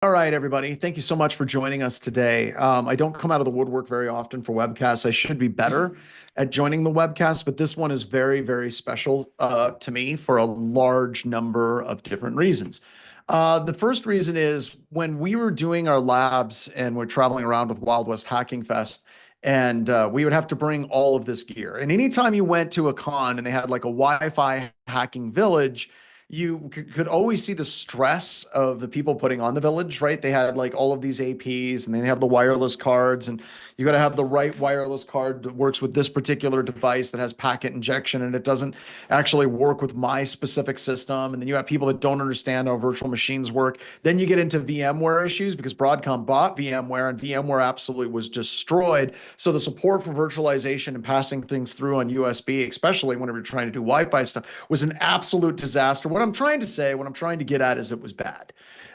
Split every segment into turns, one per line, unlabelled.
All right, everybody. Thank you so much for joining us today. I don't come out of the woodwork very often for webcasts. I should be better at joining the webcast, but this one is very, very special to me for a large number of different reasons. The first reason is when we were doing our labs and we're traveling around with Wild West Hacking Fest, and we would have to bring all of this gear. And anytime you went to a con and they had like a Wi-Fi hacking village, you could always see the stress of the people putting on the village, right? They had like all of these APs and they have the wireless cards, and you got to have the right wireless card that works with this particular device that has packet injection and it doesn't actually work with my specific system. And then you have people that don't understand how virtual machines work. Then you get into VMware issues because Broadcom bought VMware and VMware absolutely was destroyed. So the support for virtualization and passing things through on USB, especially whenever you're trying to do Wi-Fi stuff, was an absolute disaster. What I'm trying to say, what I'm trying to get at is it was bad.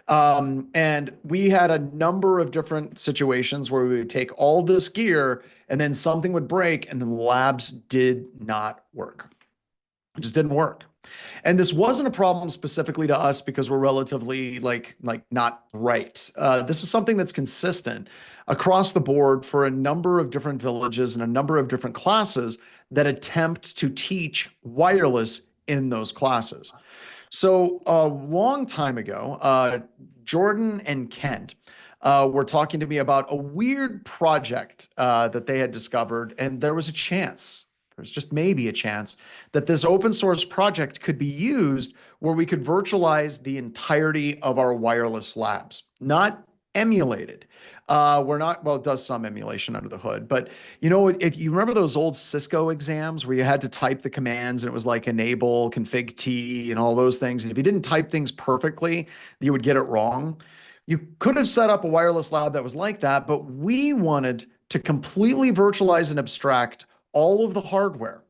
And we had a number of different situations where we would take all this gear and then something would break and the labs did not work. It just didn't work. And this wasn't a problem specifically to us because we're relatively like not right. This is something that's consistent across the board for a number of different villages and a number of different classes that attempt to teach wireless in those classes. So a long time ago, Jordan and Kent were talking to me about a weird project that they had discovered, and there was a chance. There's just maybe a chance that this open source project could be used where we could virtualize the entirety of our wireless labs, not emulated. We're not, well, it does some emulation under the hood, but you know, if you remember those old Cisco exams where you had to type the commands and it was like enable, config T, and all those things. And if you didn't type things perfectly, you would get it wrong. You could have set up a wireless lab that was like that, but we wanted to completely virtualize and abstract all of the hardware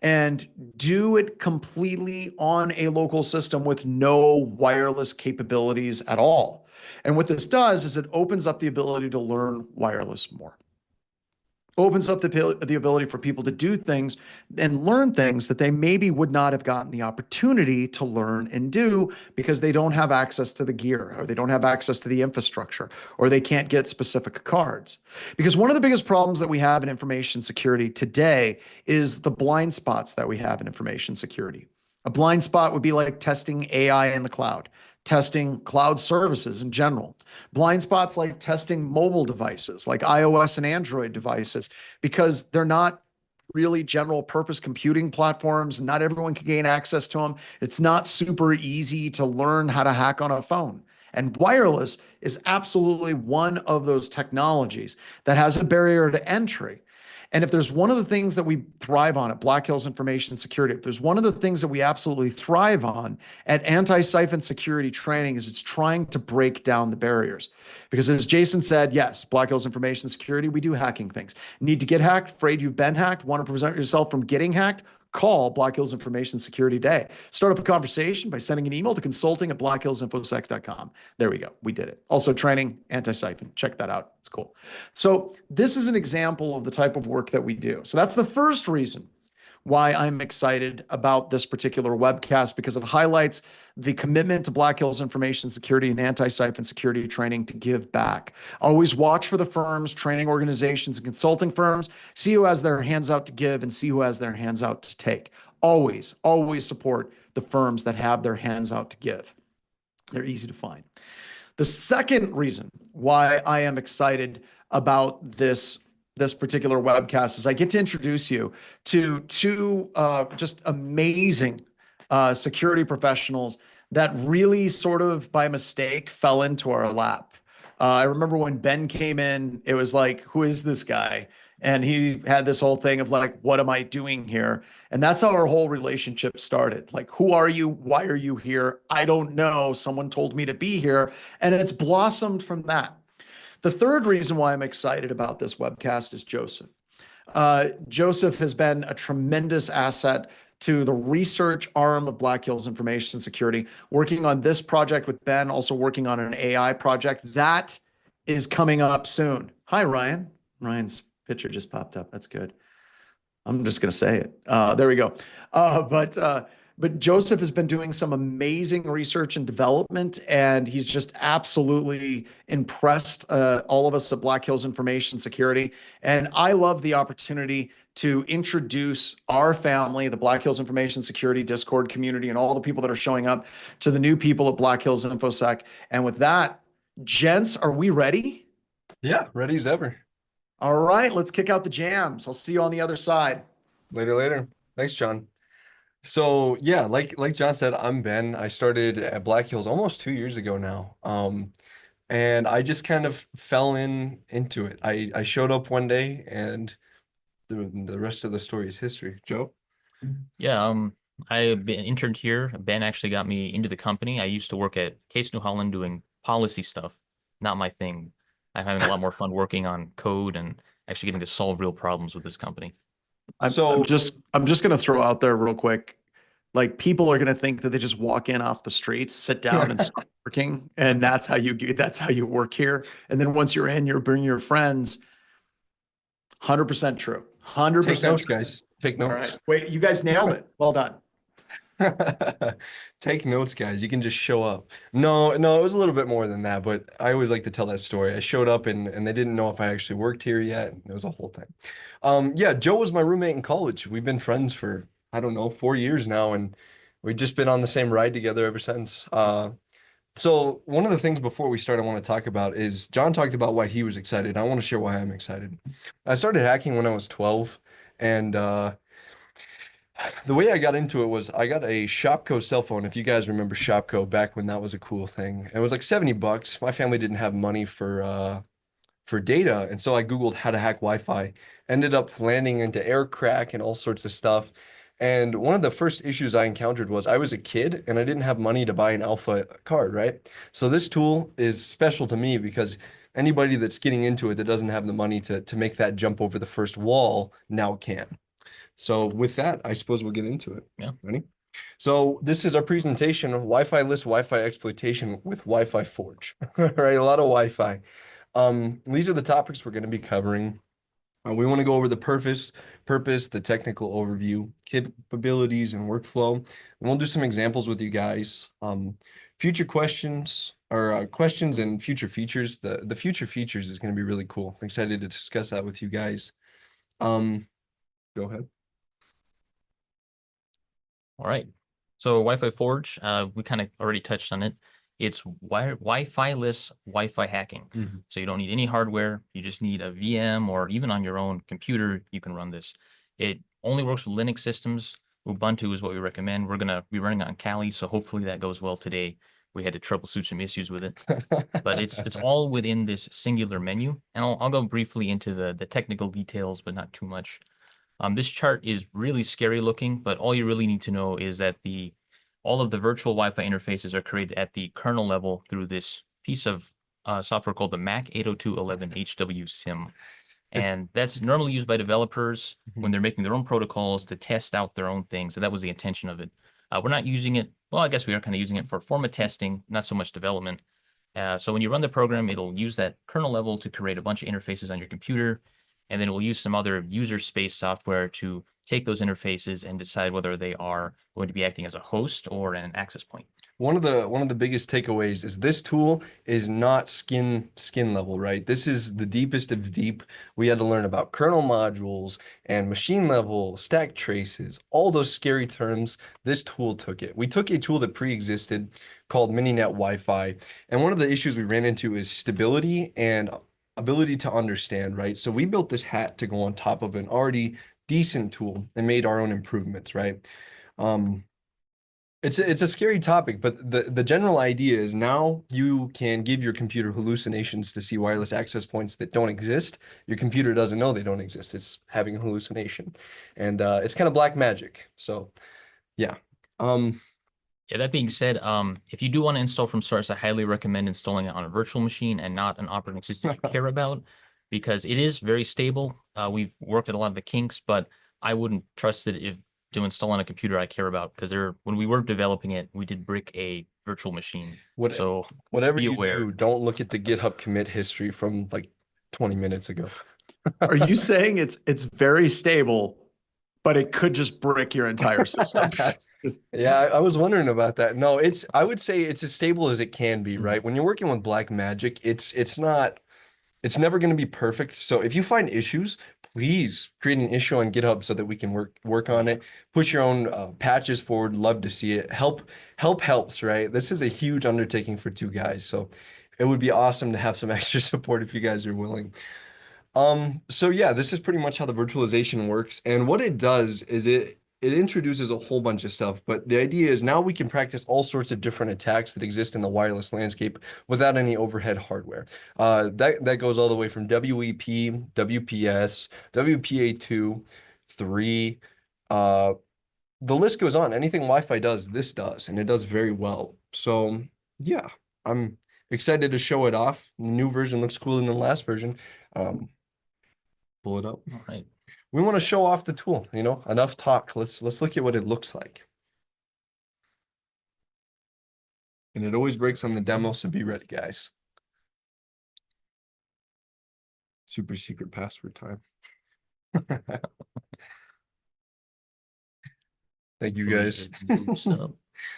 and do it completely on a local system with no wireless capabilities at all. And what this does is it opens up the ability to learn wireless more. Opens up the ability for people to do things and learn things that they maybe would not have gotten the opportunity to learn and do because they don't have access to the gear or they don't have access to the infrastructure or they can't get specific cards. Because one of the biggest problems that we have in information security today is the blind spots that we have in information security. A blind spot would be like testing AI in the cloud, testing cloud services in general. Blind spots like testing mobile devices, like iOS and Android devices, because they're not really general purpose computing platforms. Not everyone can gain access to them. It's not super easy to learn how to hack on a phone. And wireless is absolutely one of those technologies that has a barrier to entry. And if there's one of the things that we thrive on at Black Hills Information Security, if there's one of the things that we absolutely thrive on at anti-siphon security training is it's trying to break down the barriers. Because as Jason said, yes, Black Hills Information Security, we do hacking things. Need to get hacked? Afraid you've been hacked? Want to prevent yourself from getting hacked? Call Black Hills Information Security Day. Start up a conversation by sending an email to consulting@blackhillsinfosec.com. There we go. We did it. Also training anti-siphon. Check that out. It's cool. So this is an example of the type of work that we do. So that's the first reason why I'm excited about this particular webcast, because it highlights the commitment to Black Hills Information Security and anti-siphon security training to give back. Always watch for the firms, training organizations, and consulting firms. See who has their hands out to give and see who has their hands out to take. Always, always support the firms that have their hands out to give. They're easy to find. The second reason why I am excited about this particular webcast is I get to introduce you to two just amazing security professionals that really sort of by mistake fell into our lap. I remember when Ben came in, it was like, who is this guy? And he had this whole thing of like, what am I doing here? And that's how our whole relationship started. Like, who are you? Why are you here? I don't know. Someone told me to be here. And it's blossomed from that. The third reason why I'm excited about this webcast is Joseph. Joseph has been a tremendous asset to the research arm of Black Hills Information Security, working on this project with Ben, also working on an AI project. That is coming up soon. Hi, Ryan. Ryan's picture just popped up. That's good. I'm just going to say it. There we go. But But Joseph has been doing some amazing research and development, and he's just absolutely impressed all of us at Black Hills Information Security. And I love the opportunity to introduce our family, the Black Hills Information Security Discord community, and all the people that are showing up to the new people at Black Hills InfoSec. And with that, gents, are we ready?
Yeah, ready as ever.
All right, let's kick out the jams. I'll see you on the other side.
Later. Thanks, John. So yeah, like John said, I'm Ben. I started at Black Hills almost 2 years ago now. And I just kind of fell into it. I showed up one day, and the rest of the story is history. Joe?
Yeah, I've been interned here. Ben actually got me into the company. I used to work at Case New Holland doing policy stuff. Not my thing. I'm having a lot more fun working on code and actually getting to solve real problems with this company.
I'm just gonna throw out there real quick. Like, people are gonna think that they just walk in off the streets, sit down and start working, and that's how you work here. And then once you're in, you're bringing your friends. 100% true. 100%
Take notes,
true.
guys. Take
All
notes.
right. Wait, you guys nailed it. Well done.
Take notes, guys. You can just show up. No, it was a little bit more than that, but I always like to tell that story. I showed up and they didn't know if I actually worked here yet. It was a whole thing. Yeah, Joe was my roommate in college. We've been friends for, I don't know, 4 years now, and we've just been on the same ride together ever since. So one of the things before we start I want to talk about is John talked about why he was excited. I want to share why I'm excited. I started hacking when I was 12, and the way I got into it was I got a Shopco cell phone. If you guys remember Shopco back when that was a cool thing. It was like $70. My family didn't have money for data, and so I Googled how to hack Wi-Fi. Ended up landing into air crack and all sorts of stuff. And one of the first issues I encountered was I was a kid and I didn't have money to buy an Alpha card, right? So this tool is special to me because anybody that's getting into it that doesn't have the money to make that jump over the first wall now can. So with that, I suppose we'll get into it.
Yeah.
Ready? So this is our presentation, Wi-Fi-less Wi-Fi exploitation with Wi-Fi Forge, right? A lot of Wi-Fi. These are the topics we're going to be covering. We want to go over the purpose, the technical overview, capabilities, and workflow. And we'll do some examples with you guys. Future questions or questions and future features. The future features is going to be really cool. I'm excited to discuss that with you guys. Go ahead.
All right. So Wi-Fi Forge, we kind of already touched on it. It's Wi-Fi-less Wi-Fi hacking.
Mm-hmm.
So you don't need any hardware. You just need a VM, or even on your own computer, you can run this. It only works with Linux systems. Ubuntu is what we recommend. We're going to be running on Kali, so hopefully that goes well today. We had to troubleshoot some issues with it, but it's all within this singular menu. And I'll go briefly into the technical details, but not too much. This chart is really scary looking, but all you really need to know is that all of the virtual Wi-Fi interfaces are created at the kernel level through this piece of software called the Mac 802.11 HW SIM. And that's normally used by developers when they're making their own protocols to test out their own things. So that was the intention of it. We're not using it. Well, I guess we are kind of using it for format testing, not so much development. So when you run the program, it'll use that kernel level to create a bunch of interfaces on your computer. And then it will use some other user space software to take those interfaces and decide whether they are going to be acting as a host or an access point.
One of the biggest takeaways is this tool is not skin level, right? This is the deepest of deep. We had to learn about kernel modules and machine level, stack traces, all those scary terms. This tool took it. We took a tool that pre-existed called Mininet Wi-Fi. And one of the issues we ran into is stability and ability to understand, right? So we built this hat to go on top of an already decent tool and made our own improvements, right? It's a scary topic, but the general idea is now you can give your computer hallucinations to see wireless access points that don't exist. Your computer doesn't know they don't exist. It's having a hallucination, and it's kind of black magic. So, yeah.
Yeah, that being said, if you do want to install from source, I highly recommend installing it on a virtual machine and not an operating system you care about, because it is very stable. We've worked at a lot of the kinks, but I wouldn't trust it to install on a computer I care about, because when we were developing it, we did brick a virtual machine. So
whatever
be
you
aware.
do, don't look at the GitHub commit history from like 20 minutes ago.
Are you saying it's very stable, but it could just brick your entire system. Just,
Yeah, I was wondering about that. No, I would say it's as stable as it can be, right? When you're working with black magic, it's never going to be perfect. So if you find issues, please create an issue on GitHub so that we can work on it. Push your own patches forward. Love to see it. Help helps, right? This is a huge undertaking for two guys, so it would be awesome to have some extra support if you guys are willing. So yeah, this is pretty much how the virtualization works. And what it does is it introduces a whole bunch of stuff, but the idea is now we can practice all sorts of different attacks that exist in the wireless landscape without any overhead hardware. That goes all the way from WEP, WPS, WPA2, 3, the list goes on. Anything Wi-Fi does, this does, and it does very well. So yeah, I'm excited to show it off. The new version looks cooler than the last version. Pull it up.
All right.
We want to show off the tool, enough talk. Let's look at what it looks like. And it always breaks on the demo, so be ready, guys. Super secret password time. Thank you, guys.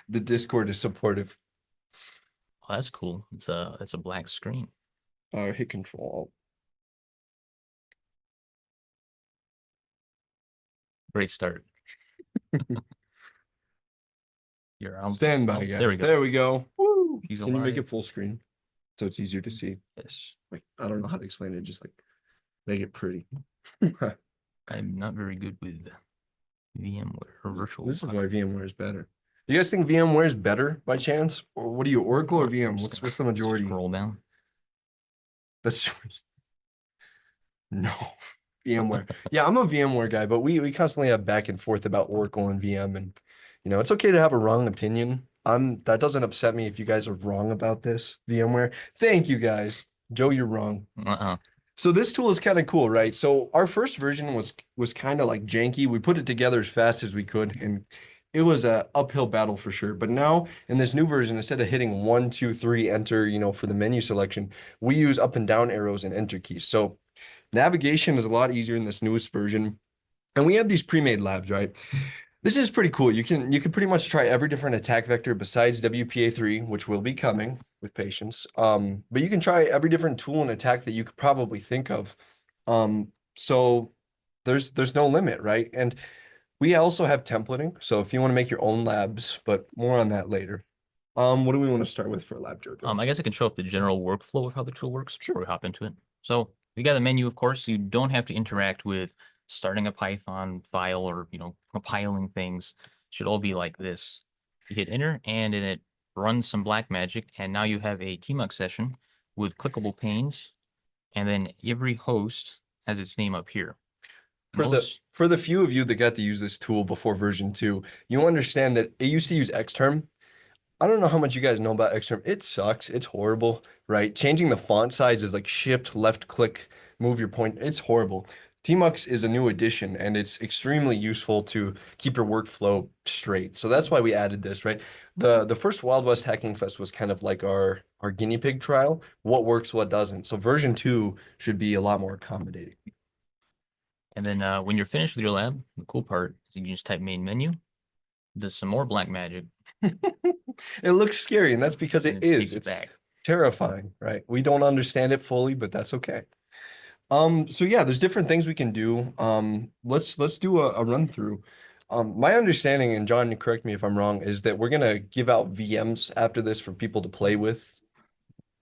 The Discord is supportive.
Oh, that's cool. It's a black screen.
Hit Control.
Great start. You're on.
Stand by,
Oh,
guys.
there we go.
There we go. Woo!
He's
Can you make
alive.
it full screen so it's easier to see?
Yes.
Like, I don't know how to explain it. Just like make it pretty.
I'm not very good with VMware or virtual.
This is why VMware is better. You guys think VMware is better by chance? Or what are you, Oracle or VM? What's the majority?
Scroll down.
That's no. VMware. Yeah, I'm a VMware guy, but we constantly have back and forth about Oracle and VM, and it's okay to have a wrong opinion. That doesn't upset me if you guys are wrong about this. VMware. Thank you guys. Joe, you're wrong. So this tool is kind of cool, right? So our first version was kind of like janky. We put it together as fast as we could, and it was a uphill battle for sure. But now in this new version, instead of hitting 1, 2, 3, enter, for the menu selection, we use up and down arrows and enter keys. So navigation is a lot easier in this newest version. And we have these pre-made labs, right? This is pretty cool. You can pretty much try every different attack vector besides WPA3, which will be coming with patience. But you can try every different tool and attack that you could probably think of. So there's no limit, right? And we also have templating. So if you want to make your own labs, but more on that later. What do we want to start with for a lab, Jojo?
I guess I can show off the general workflow of how the tool works before we hop into it. So you got the menu, of course. You don't have to interact with starting a Python file or, compiling things. Should all be like this. You hit enter and then it runs some black magic. And now you have a TMUX session with clickable panes. And then every host has its name up here.
For the few of you that got to use this tool before version 2, you understand that it used to use Xterm. I don't know how much you guys know about Xterm. It sucks. It's horrible, right? Changing the font size is like shift, left click, move your point. It's horrible. TMUX is a new addition, and it's extremely useful to keep your workflow straight. So that's why we added this, right? The first Wild West Hacking Fest was kind of like our guinea pig trial. What works, what doesn't. So version 2 should be a lot more accommodating.
And then when you're finished with your lab, the cool part is you can just type main menu, does some more black magic.
It looks scary, and that's because it is. It's terrifying, right? We don't understand it fully, but that's okay. So yeah, there's different things we can do. Let's do a run through. My understanding, and John, correct me if I'm wrong, is that we're gonna give out VMs after this for people to play with.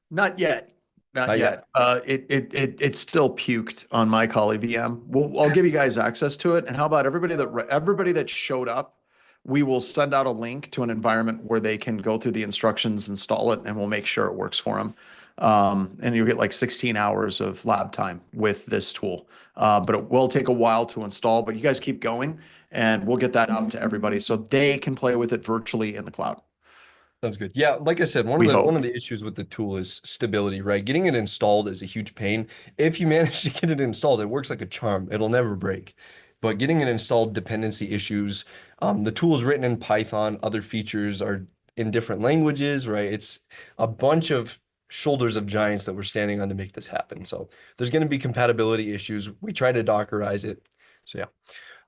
Not yet. Not yet. It's still puked on my Kali VM. I'll give you guys access to it. And how about everybody that showed up? We will send out a link to an environment where they can go through the instructions, install it, and we'll make sure it works for them. And you'll get like 16 hours of lab time with this tool. But it will take a while to install, but you guys keep going and we'll get that out to everybody so they can play with it virtually in the cloud.
Sounds good. Yeah, like I said, one of the issues with the tool is stability, right? Getting it installed is a huge pain. If you manage to get it installed, it works like a charm. It'll never break. But getting it installed, dependency issues. The tool is written in Python. Other features are in different languages, right? It's a bunch of shoulders of giants that we're standing on to make this happen. So there's going to be compatibility issues. We try to Dockerize it. So yeah.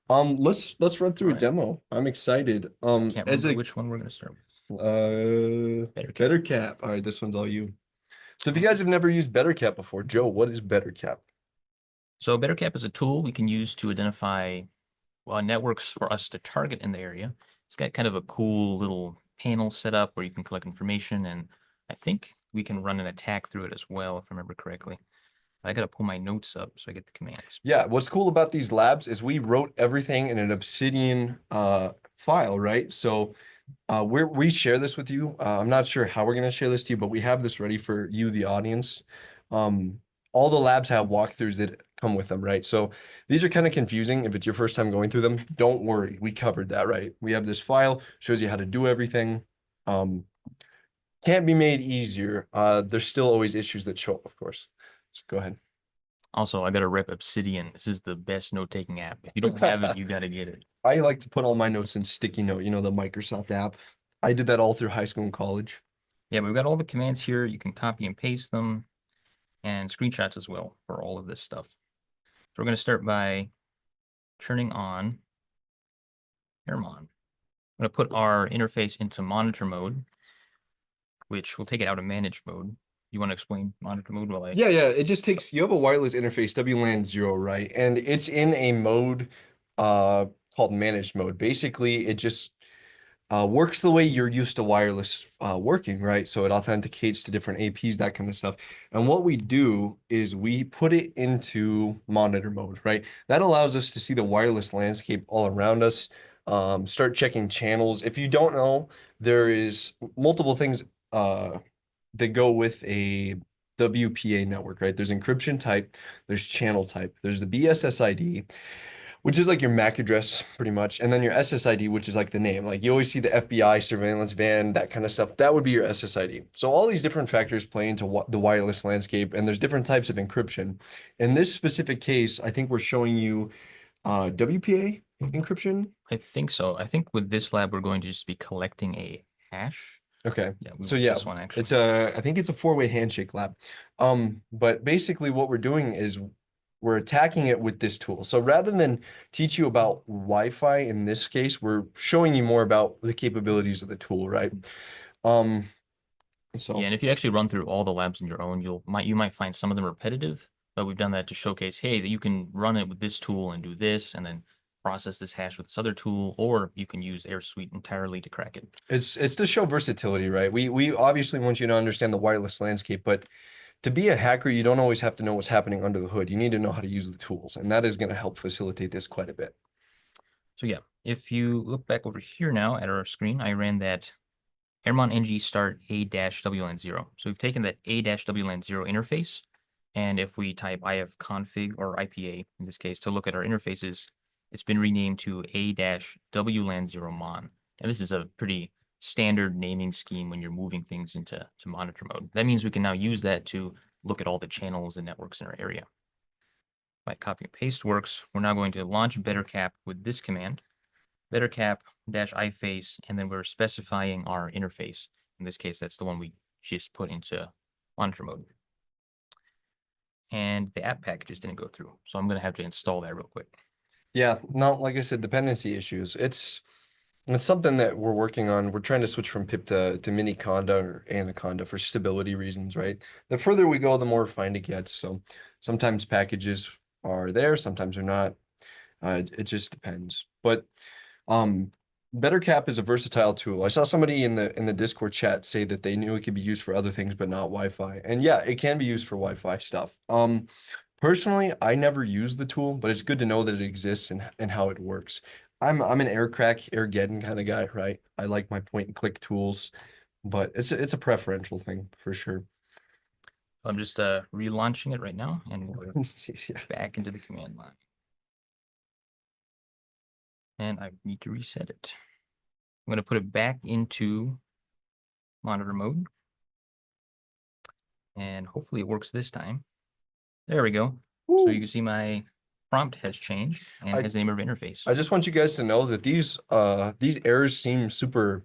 Let's run through a
Alright.
demo. I'm excited.
Can't
As
remember
a
which one we're gonna start with.
Better Cap. All right, this one's all you. So if you
Okay.
guys have never used Better Cap before, Joe, what is Better Cap?
So BetterCap is a tool we can use to identify networks for us to target in the area. It's got kind of a cool little panel set up where you can collect information, and I think we can run an attack through it as well, if I remember correctly. I got to pull my notes up so I get the commands.
Yeah, what's cool about these labs is we wrote everything in an Obsidian file, right? So we share this with you. I'm not sure how we're going to share this to you, but we have this ready for you, the audience. Um, all the labs have walkthroughs that come with them, right? So these are kind of confusing if it's your first time going through them. Don't worry, we covered that, right? We have this file, shows you how to do everything. Can't be made easier. There's still always issues that show up, of course. So go ahead.
Also, I got to rep Obsidian. This is the best note-taking app. If you don't have it, you got to get it.
I like to put all my notes in sticky note, you know, the Microsoft app. I did that all through high school and college.
Yeah, we've got all the commands here. You can copy and paste them and screenshots as well for all of this stuff. So we're going to start by turning on Airmon. I'm going to put our interface into monitor mode, which will take it out of manage mode. You want to explain monitor mode while I...
Yeah, it just takes, you have a wireless interface, WLAN 0, right? And it's in a mode called managed mode. Basically, it just works the way you're used to wireless working, right? So it authenticates to different APs, that kind of stuff. And what we do is we put it into monitor mode, right? That allows us to see the wireless landscape all around us, start checking channels. If you don't know, there is multiple things that go with a WPA network, right? There's encryption type, there's channel type, there's the BSSID, which is like your MAC address pretty much, and then your SSID, which is like the name. Like you always see the FBI surveillance van, that kind of stuff. That would be your SSID. So all these different factors play into the wireless landscape, and there's different types of encryption. In this specific case, I think we're showing you WPA encryption.
I think so. I think with this lab, we're going to just be collecting a hash.
Okay.
Yeah,
So yeah,
this one actually.
it's I think it's a four-way handshake lab. But basically what we're doing is we're attacking it with this tool. So rather than teach you about Wi-Fi in this case, we're showing you more about the capabilities of the tool, right? So
Yeah, and if you actually run through all the labs on your own, you might find some of them repetitive, but we've done that to showcase, hey, that you can run it with this tool and do this, and then process this hash with this other tool, or you can use AirSuite entirely to crack it.
it's to show versatility, right? We obviously want you to understand the wireless landscape, but to be a hacker, you don't always have to know what's happening under the hood. You need to know how to use the tools, and that is going to help facilitate this quite a bit.
So yeah, if you look back over here now at our screen, I ran that Airmon ng start a-wlan0. So we've taken that a-wlan0 interface, and if we type ifconfig or IPA in this case to look at our interfaces, it's been renamed to a-wlan0mon. And this is a pretty standard naming scheme when you're moving things into monitor mode. That means we can now use that to look at all the channels and networks in our area. My copy and paste works. We're now going to launch BetterCap with this command, BetterCap-iface, and then we're specifying our interface. In this case, that's the one we just put into monitor mode. And the app packages didn't go through, so I'm going to have to install that real quick.
Yeah, no, like I said, dependency issues. It's something that we're working on. We're trying to switch from pip to Miniconda or Anaconda for stability reasons, right? The further we go, the more refined it gets. So sometimes packages are there, sometimes they're not. It just depends. But BetterCap is a versatile tool. I saw somebody in the Discord chat say that they knew it could be used for other things, but not Wi-Fi. And yeah, it can be used for Wi-Fi stuff. Personally, I never use the tool, but it's good to know that it exists and how it works. I'm an Airgeddon kind of guy, right? I like my point and click tools, but it's a preferential thing for sure.
I'm just relaunching it right now, and we're
Yeah.
back into the command line. And I need to reset it. I'm going to put it back into monitor mode. And hopefully it works this time. There we go. So you can see my prompt has changed and has the name of interface.
I just want you guys to know that these errors seem super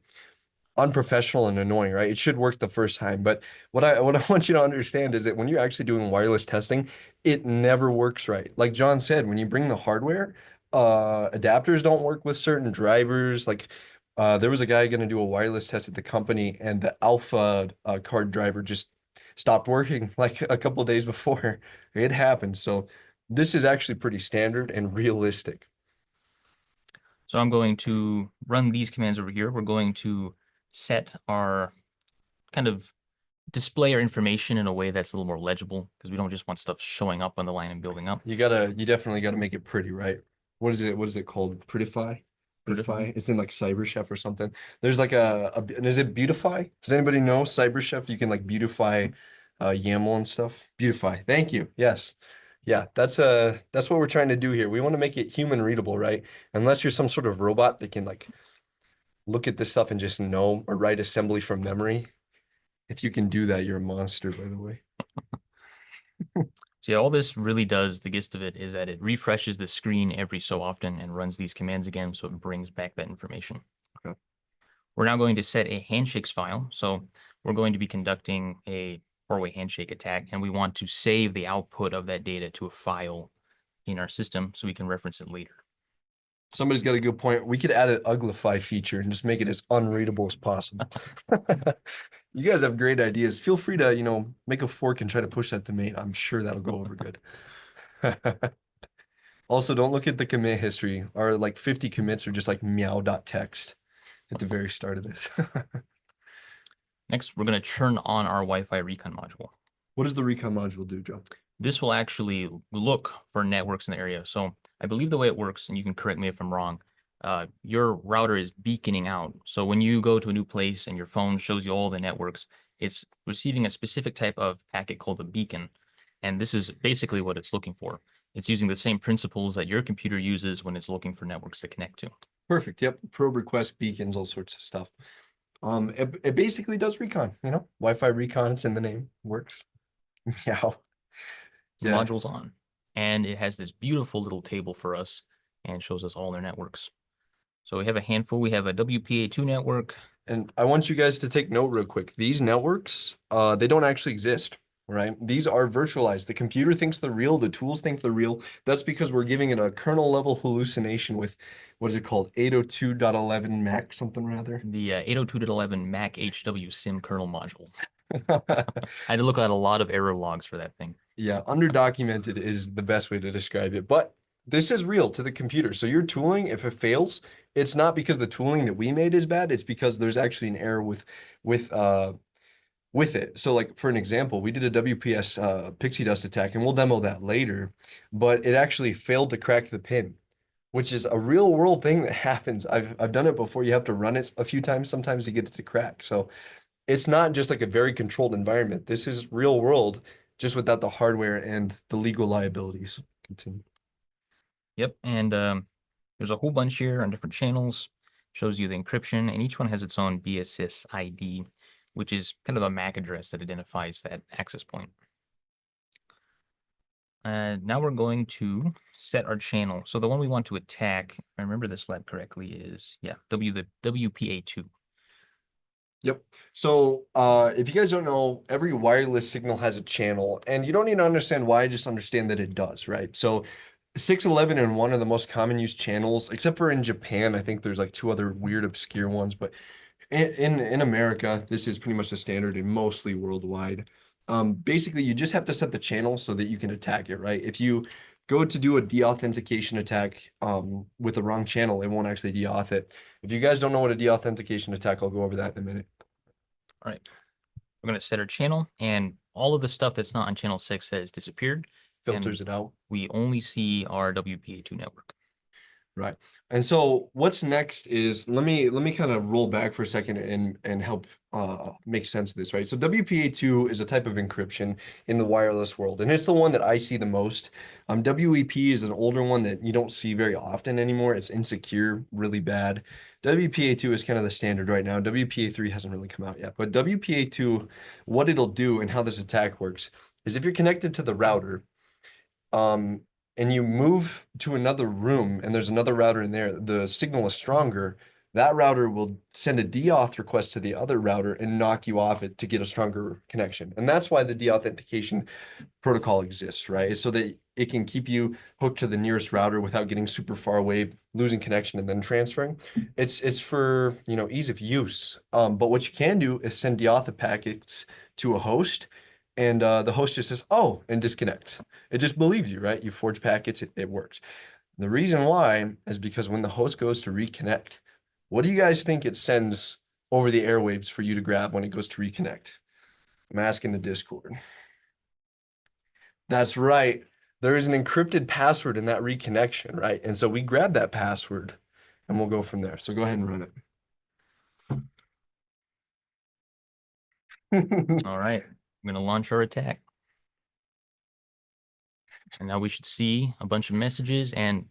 unprofessional and annoying, right? It should work the first time, but what I want you to understand is that when you're actually doing wireless testing, it never works right. Like John said, when you bring the hardware, adapters don't work with certain drivers. Like there was a guy going to do a wireless test at the company, and the alpha card driver just stopped working like a couple of days before it happened. So this is actually pretty standard and realistic.
So I'm going to run these commands over here. We're going to set our kind of display our information in a way that's a little more legible because we don't just want stuff showing up on the line and building up.
You definitely gotta make it pretty, right? What is it called? Prettify? Beautify? It's in like CyberChef or something. There's like and is it Beautify? Does anybody know CyberChef? You can like beautify YAML and stuff. Beautify. Thank you. Yes. Yeah, that's what we're trying to do here. We want to make it human readable, right? Unless you're some sort of robot that can like look at this stuff and just know or write assembly from memory. If you can do that, you're a monster, by the way.
So yeah, all this really does, the gist of it is that it refreshes the screen every so often and runs these commands again, so it brings back that information.
Okay.
We're now going to set a handshakes file. So we're going to be conducting a four-way handshake attack, and we want to save the output of that data to a file in our system so we can reference it later.
Somebody's got a good point. We could add an uglify feature and just make it as unreadable as possible. You guys have great ideas. Feel free to, make a fork and try to push that to mate. I'm sure that'll go over good. Also, don't look at the commit history. Our like 50 commits are just like meow.txt at the very start of this.
Next, we're going to turn on our Wi-Fi recon module.
What does the recon module do, Joe?
This will actually look for networks in the area. So I believe the way it works, and you can correct me if I'm wrong, your router is beaconing out. So when you go to a new place and your phone shows you all the networks, it's receiving a specific type of packet called a beacon. And this is basically what it's looking for. It's using the same principles that your computer uses when it's looking for networks to connect to.
Perfect. Yep. Probe request, beacons, all sorts of stuff. It basically does recon, Wi-Fi recon, it's in the name, works. Yeah.
The module's on, and it has this beautiful little table for us and shows us all their networks. So we have a handful. We have a WPA2 network.
And I want you guys to take note real quick. These networks, they don't actually exist, right? These are virtualized. The computer thinks they're real. The tools think they're real. That's because we're giving it a kernel level hallucination with, what is it called? 802.11 Mac something rather.
The 802.11 Mac HW SIM kernel module. I had to look at a lot of error logs for that thing.
Yeah, underdocumented is the best way to describe it. But this is real to the computer. So your tooling, if it fails, it's not because the tooling that we made is bad. It's because there's actually an error with it. So like for an example, we did a WPS pixie dust attack, and we'll demo that later, but it actually failed to crack the pin, which is a real world thing that happens. I've done it before. You have to run it a few times sometimes to get it to crack. So it's not just like a very controlled environment. This is real world, just without the hardware and the legal liabilities. Continue.
Yep, and there's a whole bunch here on different channels. Shows you the encryption, and each one has its own BSS ID, which is kind of the MAC address that identifies that access point. Now we're going to set our channel. So the one we want to attack, if I remember this lab correctly, is the WPA2.
Yep. So if you guys don't know, every wireless signal has a channel, and you don't need to understand why, just understand that it does, right? So 611 and 1 are the most common used channels, except for in Japan. I think there's like 2 other weird obscure ones, but in America, this is pretty much the standard and mostly worldwide. Basically, you just have to set the channel so that you can attack it, right? If you go to do a deauthentication attack with the wrong channel, it won't actually deauth it. If you guys don't know what a deauthentication attack, I'll go over that in a minute.
All right. We're going to set our channel, and all of the stuff that's not on channel 6 has disappeared.
Filters it out.
We only see our WPA2 network.
Right. And so what's next is, let me kind of roll back for a second and help make sense of this, right? So WPA2 is a type of encryption in the wireless world, and it's the one that I see the most. WEP is an older one that you don't see very often anymore. It's insecure, really bad. WPA2 is kind of the standard right now. WPA3 hasn't really come out yet, but WPA2, what it'll do and how this attack works is if you're connected to the router, and you move to another room and there's another router in there, the signal is stronger, that router will send a deauth request to the other router and knock you off it to get a stronger connection. And that's why the deauthentication protocol exists, right? So that it can keep you hooked to the nearest router without getting super far away, losing connection and then transferring. It's for, you know, ease of use. But what you can do is send deauth packets to a host, and the host just says, oh, and disconnects. It just believes you, right? You forge packets, it works. The reason why is because when the host goes to reconnect, what do you guys think it sends over the airwaves for you to grab when it goes to reconnect? I'm asking the Discord. That's right. There is an encrypted password in that reconnection, right? And so we grab that password and we'll go from there. So go ahead and run it.
All right, I'm gonna launch our attack. And now we should see a bunch of messages, and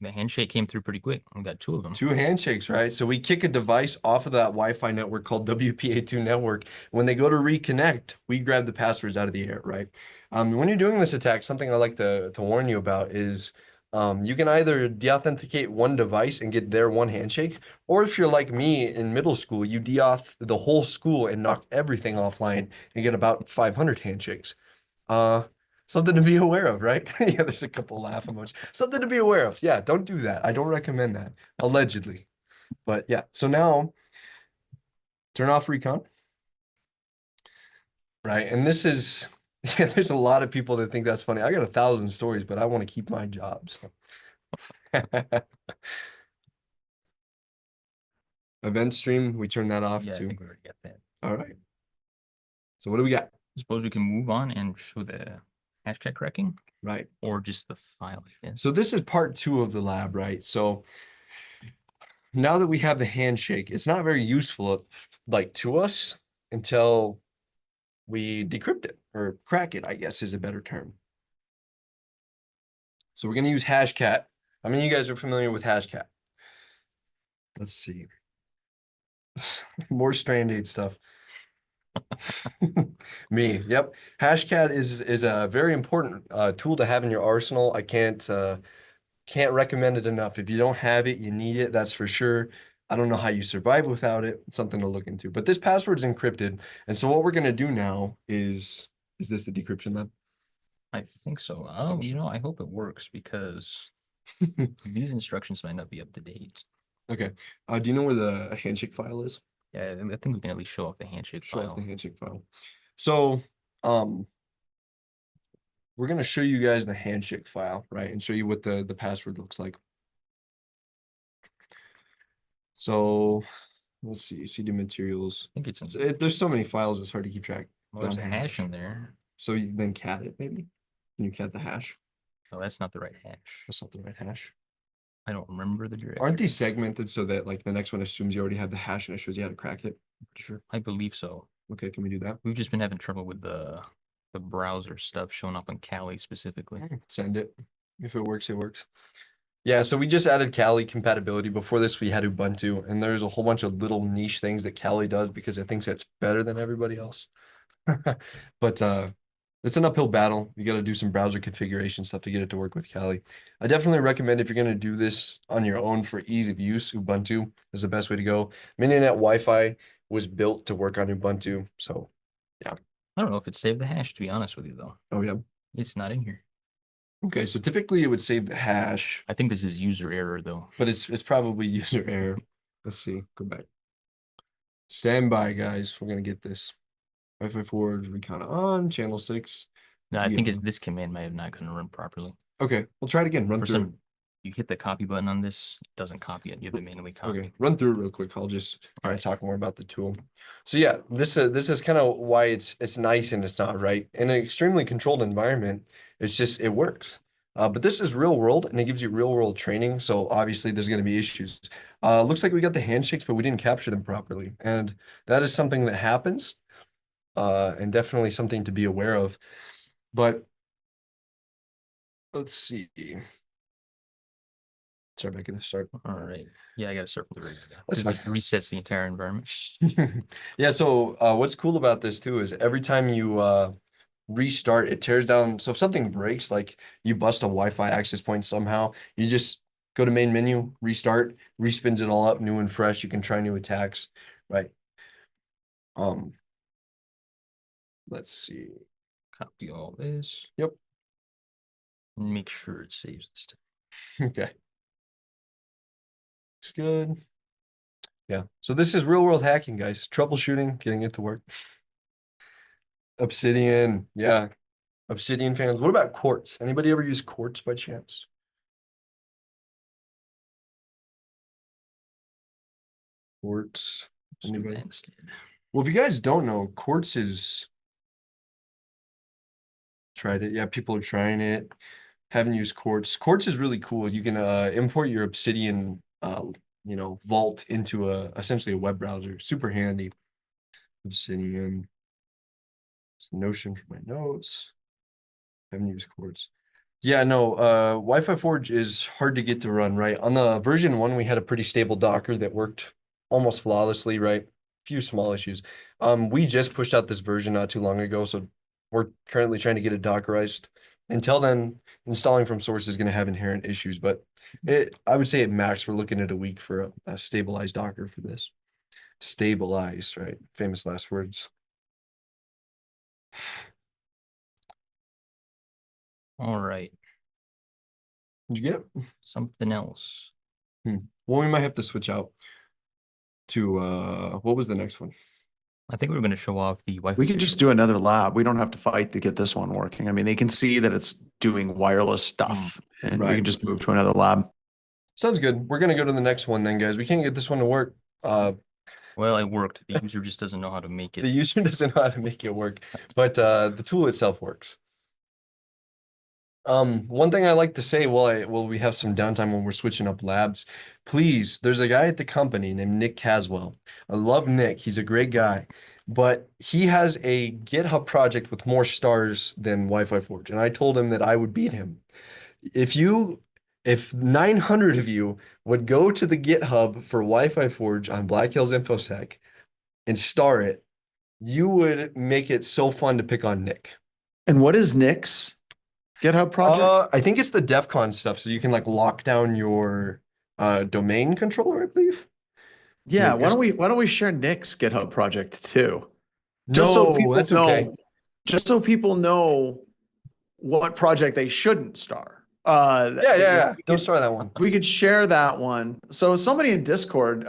the handshake came through pretty quick. We got 2 of them.
2 handshakes, right? So we kick a device off of that Wi-Fi network called WPA2 network. When they go to reconnect, we grab the passwords out of the air, right? When you're doing this attack, something I like to warn you about is you can either deauthenticate one device and get their 1 handshake, or if you're like me in middle school, you deauth the whole school and knock everything offline and get about 500 handshakes. Something to be aware of, right? Yeah, there's a couple laugh emojis. Something to be aware of. Yeah, don't do that. I don't recommend that, allegedly. But yeah, so now turn off recon. Right, and this is, yeah, there's a lot of people that think that's funny. I got 1,000 stories, but I want to keep my job. So. Event stream, we turn that off
Yeah, I
too.
think we already got that.
All right. So what do we got?
Suppose we can move on and show the hashtag cracking,
Right.
or just the file. Yeah.
So this is part 2 of the lab, right? So now that we have the handshake, it's not very useful like to us until we decrypt it or crack it, I guess is a better term. So we're going to use hashcat. How many of you guys are familiar with hashcat? Let's see. More strand 8 stuff. Me, yep. Hashcat is a very important tool to have in your arsenal. I can't recommend it enough. If you don't have it, you need it, that's for sure. I don't know how you survive without it. It's something to look into. But this password is encrypted. And so what we're going to do now is this the decryption then?
I think so. Oh, you know, I hope it works, because these instructions might not be up to date.
Okay. Do you know where the handshake file is?
Yeah, I think we can at least show off the handshake
Show
file.
off the handshake file. So, we're going to show you guys the handshake file, right? And show you what the password looks like. So let's see, CD materials.
I think it's in,
There's so many files, it's hard to keep track.
well, there's a
Done
hash in there.
So you then cat it, maybe? Can you cat the hash?
Oh, that's not the right hash.
That's not the right hash.
I don't remember the directory.
Aren't these segmented so that like the next one assumes you already have the hash and it shows you how to crack it? Pretty sure.
I believe so.
Okay, can we do that?
We've just been having trouble with the browser stuff showing up on Kali specifically.
Send it. If it works, it works. Yeah, so we just added Kali compatibility. Before this, we had Ubuntu, and there's a whole bunch of little niche things that Kali does because it thinks it's better than everybody else. But it's an uphill battle. You got to do some browser configuration stuff to get it to work with Kali. I definitely recommend, if you're going to do this on your own for ease of use, Ubuntu is the best way to go. Mininet Wi-Fi was built to work on Ubuntu, so yeah.
I don't know if it saved the hash, to be honest with you, though.
Oh yeah.
It's not in here.
Okay, so typically it would save the hash,
I think this is user error, though.
but it's probably user error. Let's see. Go back. Stand by, guys. We're gonna get this. Wi-Fi forward, recon on, channel 6.
No, I think
Yeah.
it's this command might have not going to run properly.
Okay, we'll try it again. Run
For
through.
some, you hit the copy button on this, it doesn't copy it. You have to manually copy.
Okay, run through it real quick. I'll just kind of
Alright.
talk more about the tool. So yeah, this is kind of why it's nice and it's not, right. In an extremely controlled environment, it's just it works. But this is real world and it gives you real world training. So obviously there's going to be issues. Looks like we got the handshakes, but we didn't capture them properly, and that is something that happens. And definitely something to be aware of. But let's see. Sorry, back in the start.
All right. Yeah, I got to start from the beginning.
That's
Because
fine.
it resets the entire environment.
Yeah, so what's cool about this too is every time you restart, it tears down. So if something breaks, like you bust a Wi-Fi access point somehow, you just go to main menu, restart, respins it all up, new and fresh. You can try new attacks, right? Let's see.
Copy all this.
Yep.
Make sure it saves this time.
Okay. Looks good. Yeah. So this is real world hacking, guys. Troubleshooting, getting it to work. Obsidian. Yeah. Obsidian fans. What about Quartz? Anybody ever use Quartz by chance? Quartz. Anybody? Well, if you guys don't know, Quartz is tried it. Yeah, people are trying it. Haven't used Quartz. Quartz is really cool. You can import your Obsidian vault into essentially a web browser. Super handy. Obsidian. It's Notion for my notes. Haven't used Quartz. Yeah, no, Wi-Fi Forge is hard to get to run, right? On the version 1, we had a pretty stable Docker that worked almost flawlessly, right? Few small issues. We just pushed out this version not too long ago, so we're currently trying to get it Dockerized. Until then, installing from source is going to have inherent issues, but I would say at max, we're looking at a week for a stabilized Docker for this. Stabilized, right? Famous last words.
All right.
Did you get
Something else.
Well, we might have to switch out to what was the next one?
I think we were going to show off the Wi-Fi.
We could just do another lab. We don't have to fight to get this one working. I mean, they can see that it's doing wireless stuff, and we
Right.
can just move to another lab.
Sounds good. We're gonna go to the next one then, guys. We can't get this one to work.
Well, it worked. The user just doesn't know how to make
The
it.
user doesn't know how to make it work, but the tool itself works. One thing I like to say while we have some downtime when we're switching up labs, please, there's a guy at the company named Nick Caswell. I love Nick. He's a great guy, but he has a GitHub project with more stars than Wi-Fi Forge, and I told him that I would beat him. If 900 of you would go to the GitHub for Wi-Fi Forge on Black Hills InfoSec and star it, you would make it so fun to pick on Nick.
And what is Nick's GitHub project?
I think it's the DEF CON stuff, so you can like lock down your domain controller, I believe.
Yeah,
Nick,
why don't we share Nick's GitHub project too? Just so
No,
people
that's
know,
okay.
just so people know what project they shouldn't star.
Yeah. Don't start that one.
We could share that one. So somebody in Discord,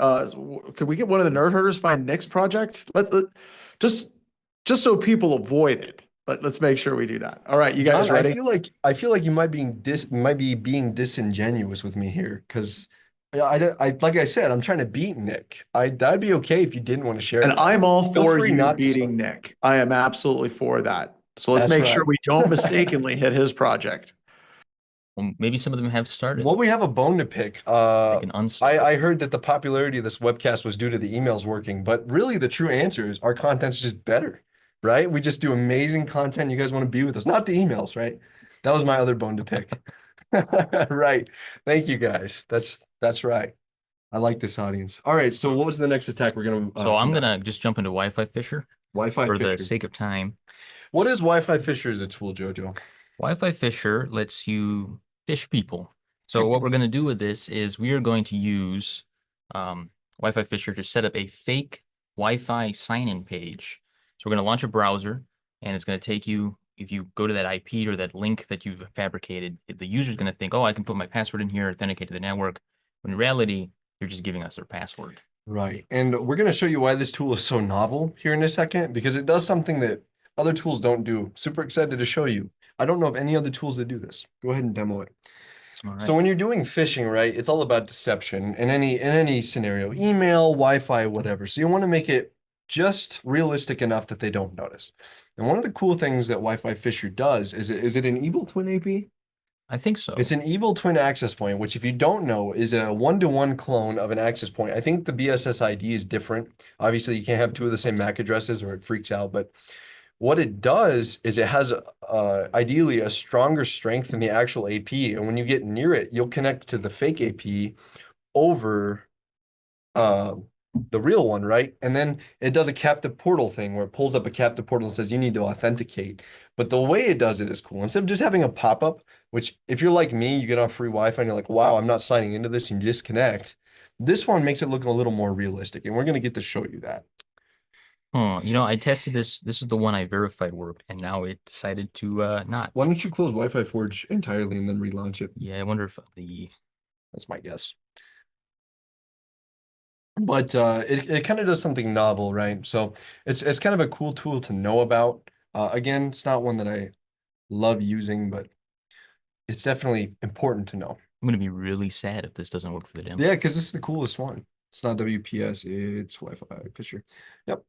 could we get one of the nerd herders find Nick's project? Just so people avoid it. Let's make sure we do that. All right, you guys
John,
ready?
I feel like you might be being disingenuous with me here because I like I said, I'm trying to beat Nick. That'd be okay if you didn't want to share
And
it.
I'm all
Feel
for
free
you
not to
beating
start.
Nick. I am absolutely for that. So let's
That's
make sure
right.
we don't mistakenly hit his project.
Well, maybe some of them have started.
Well, we have a bone to pick.
They can unstart.
I heard that the popularity of this webcast was due to the emails working, but really the true answer is our content's just better, right? We just do amazing content. You guys want to be with us, not the emails, right? That was my other bone to pick. Right. Thank you guys. That's right. I like this audience. All right. So what was the next attack we're gonna?
So I'm gonna just jump into Wi-Fi Fisher
Wi-Fi
for the
Fisher.
sake of time.
What is Wi-Fi Fisher as a tool, Jojo?
Wi-Fi Fisher lets you fish people. So what we're going to do with this is we are going to use Wi-Fi Fisher to set up a fake Wi-Fi sign-in page. So we're going to launch a browser, and it's going to take you, if you go to that IP or that link that you've fabricated, the user is going to think, oh, I can put my password in here, authenticate to the network. When in reality, they're just giving us their password.
Right. And we're going to show you why this tool is so novel here in a second, because it does something that other tools don't do. Super excited to show you. I don't know of any other tools that do this. Go ahead and demo it.
All
So
right.
when you're doing phishing, right, it's all about deception in any scenario, email, Wi-Fi, whatever. So you want to make it just realistic enough that they don't notice. And one of the cool things that Wi-Fi Fisher does is it an evil twin AP?
I think so.
It's an evil twin access point, which if you don't know is a one-to-one clone of an access point. I think the BSS ID is different. Obviously, you can't have two of the same MAC addresses or it freaks out, but what it does is it has ideally a stronger strength than the actual AP. And when you get near it, you'll connect to the fake AP over the real one, right? And then it does a captive portal thing where it pulls up a captive portal and says you need to authenticate. But the way it does it is cool. Instead of just having a pop-up, which if you're like me, you get on free Wi-Fi and you're like, wow, I'm not signing into this, and you disconnect. This one makes it look a little more realistic, and we're going to get to show you that.
Oh, you know, I tested this. This is the one I verified worked, and now it decided to not.
Why don't you close Wi-Fi Forge entirely and then relaunch it?
Yeah, I wonder if the
That's my guess. But it kind of does something novel, right? So it's kind of a cool tool to know about. Again, it's not one that I love using, but it's definitely important to know.
I'm gonna be really sad if this doesn't work for the demo.
Yeah, because this is the coolest one. It's not WPS, it's Wi-Fi Fisher. Yep.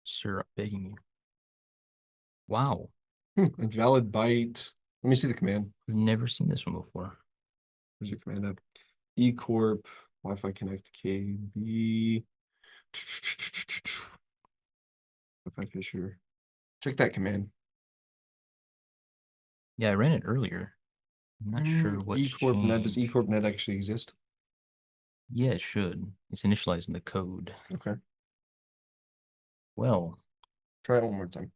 Sir, I'm begging you. Wow,
Invalid byte. Let me see the command.
I've never seen this one before.
Where's your command at? ecorp Wi-Fi connect KB. Wi-Fi Fisher. Check that command.
Yeah, I ran it earlier. I'm not sure what's
ecorp.net. Does
changed.
ecorp.net actually exist?
Yeah, it should. It's initializing the code.
Okay.
Well,
Try it one more time.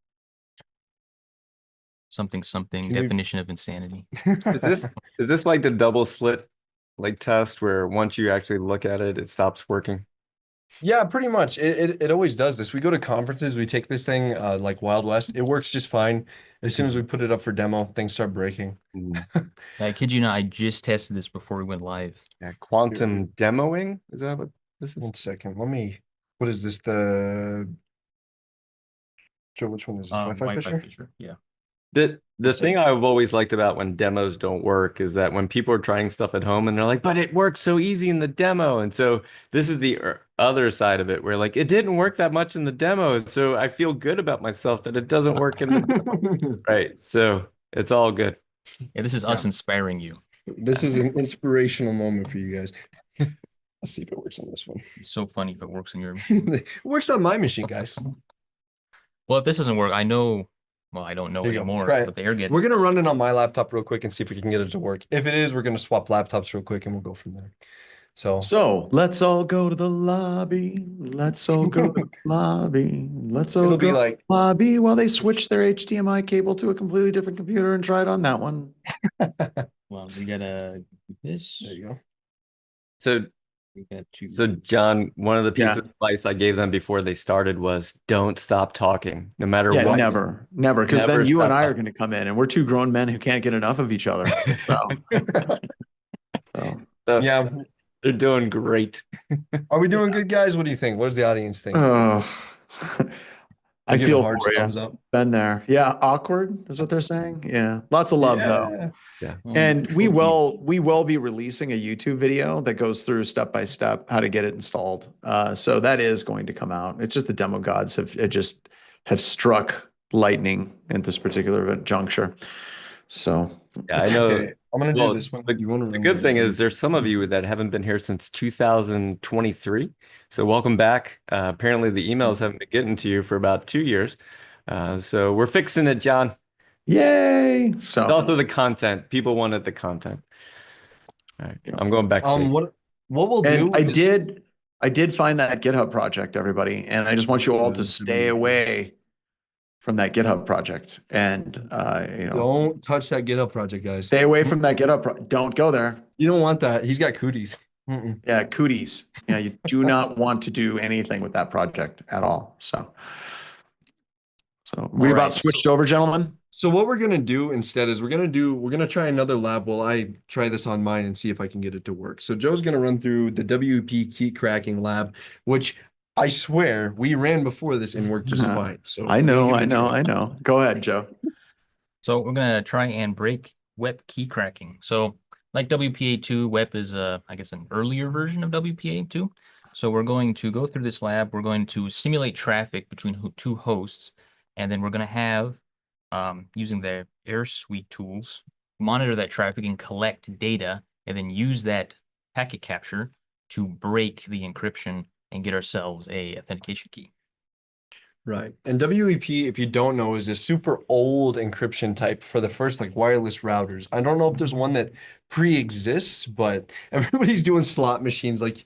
something
Can you-
definition of insanity.
Is this like the double slit like test where once you actually look at it, it stops working?
Yeah, pretty much. It always does this. We go to conferences, we take this thing like Wild West. It works just fine. As soon as we put it up for demo, things start breaking.
I kid you not, I just tested this before we went live.
Yeah, quantum demoing? Is that what this is?
1 second. Let me. What is this? The Joe, which one is this? Wi-Fi Fisher?
Yeah.
The thing I've always liked about when demos don't work is that when people are trying stuff at home and they're like, but it worked so easy in the demo. And so this is the other side of it where like it didn't work that much in the demo. So I feel good about myself that it doesn't work in the demo. Right. So it's all good.
Yeah, this is us inspiring you.
This is an inspirational moment for you guys. Let's see if it works on this one.
It's so funny if it works on your machine.
It works on my machine, guys.
Well, if this doesn't work, I know. Well, I don't know
There you go.
anymore.
Right.
But the air gets.
We're gonna run it on my laptop real quick and see if we can get it to work. If it is, we're gonna swap laptops real quick and we'll go from there.
So let's all go to the lobby. Let's all go to the lobby. Let's all
It'll
go
be like
to the lobby while they switch their HDMI cable to a completely different computer and try it on that one.
Well, we gotta do this.
there you go.
So
We got to.
So John, one of the pieces
Yeah.
of advice I gave them before they started was don't stop talking, no matter
Yeah,
what.
never, because
Never
then you and
stop
I are
talking.
going to come in and we're two grown men who can't get enough of each other. So,
So
Yeah.
they're doing great.
Are we doing good, guys? What do you think? What does the audience think?
oh, I
Give a
feel
hard
for you.
thumbs up.
Been there. Yeah, awkward is what they're saying. Yeah, lots of love though.
Yeah.
And we will be releasing a YouTube video that goes through step by step how to get it installed. So that is going to come out. It's just the demo gods have struck lightning at this particular juncture. So
Yeah, I know.
Okay, I'm gonna
Well,
do this one.
the-
You want to
The good thing is there's some of you that haven't been here since 2023. So welcome back. Apparently the emails haven't been getting to you for about 2 years. So we're fixing it, John.
yay!
It's
So
also the content. People wanted the content. All right.
Yeah.
I'm going back.
what we'll do
and
is
I did find that GitHub project, everybody, and I just want you all to stay away from that GitHub project and
don't touch that GitHub project, guys.
stay away from that GitHub. Don't go there.
You don't want that. He's got cooties. Mm-mm.
Yeah, cooties. Yeah, you do not want to do anything with that project at all. So we
All
about
right,
switched over, gentlemen.
So what we're gonna do instead is we're gonna try another lab while I try this on mine and see if I can get it to work. So Joe's gonna run through the WP key cracking lab, which I swear we ran before this and worked just fine. So
I know.
we'll give it a try.
Go ahead, Joe.
So we're gonna try and break WEP key cracking. So like WPA2, WEP is I guess an earlier version of WPA2. So we're going to go through this lab. We're going to simulate traffic between two hosts, and then we're gonna have using the Air Suite tools, monitor that traffic and collect data, and then use that packet capture to break the encryption and get ourselves a authentication key.
Right. And WEP, if you don't know, is a super old encryption type for the first like wireless routers. I don't know if there's one that pre-exists, but everybody's doing slot machines like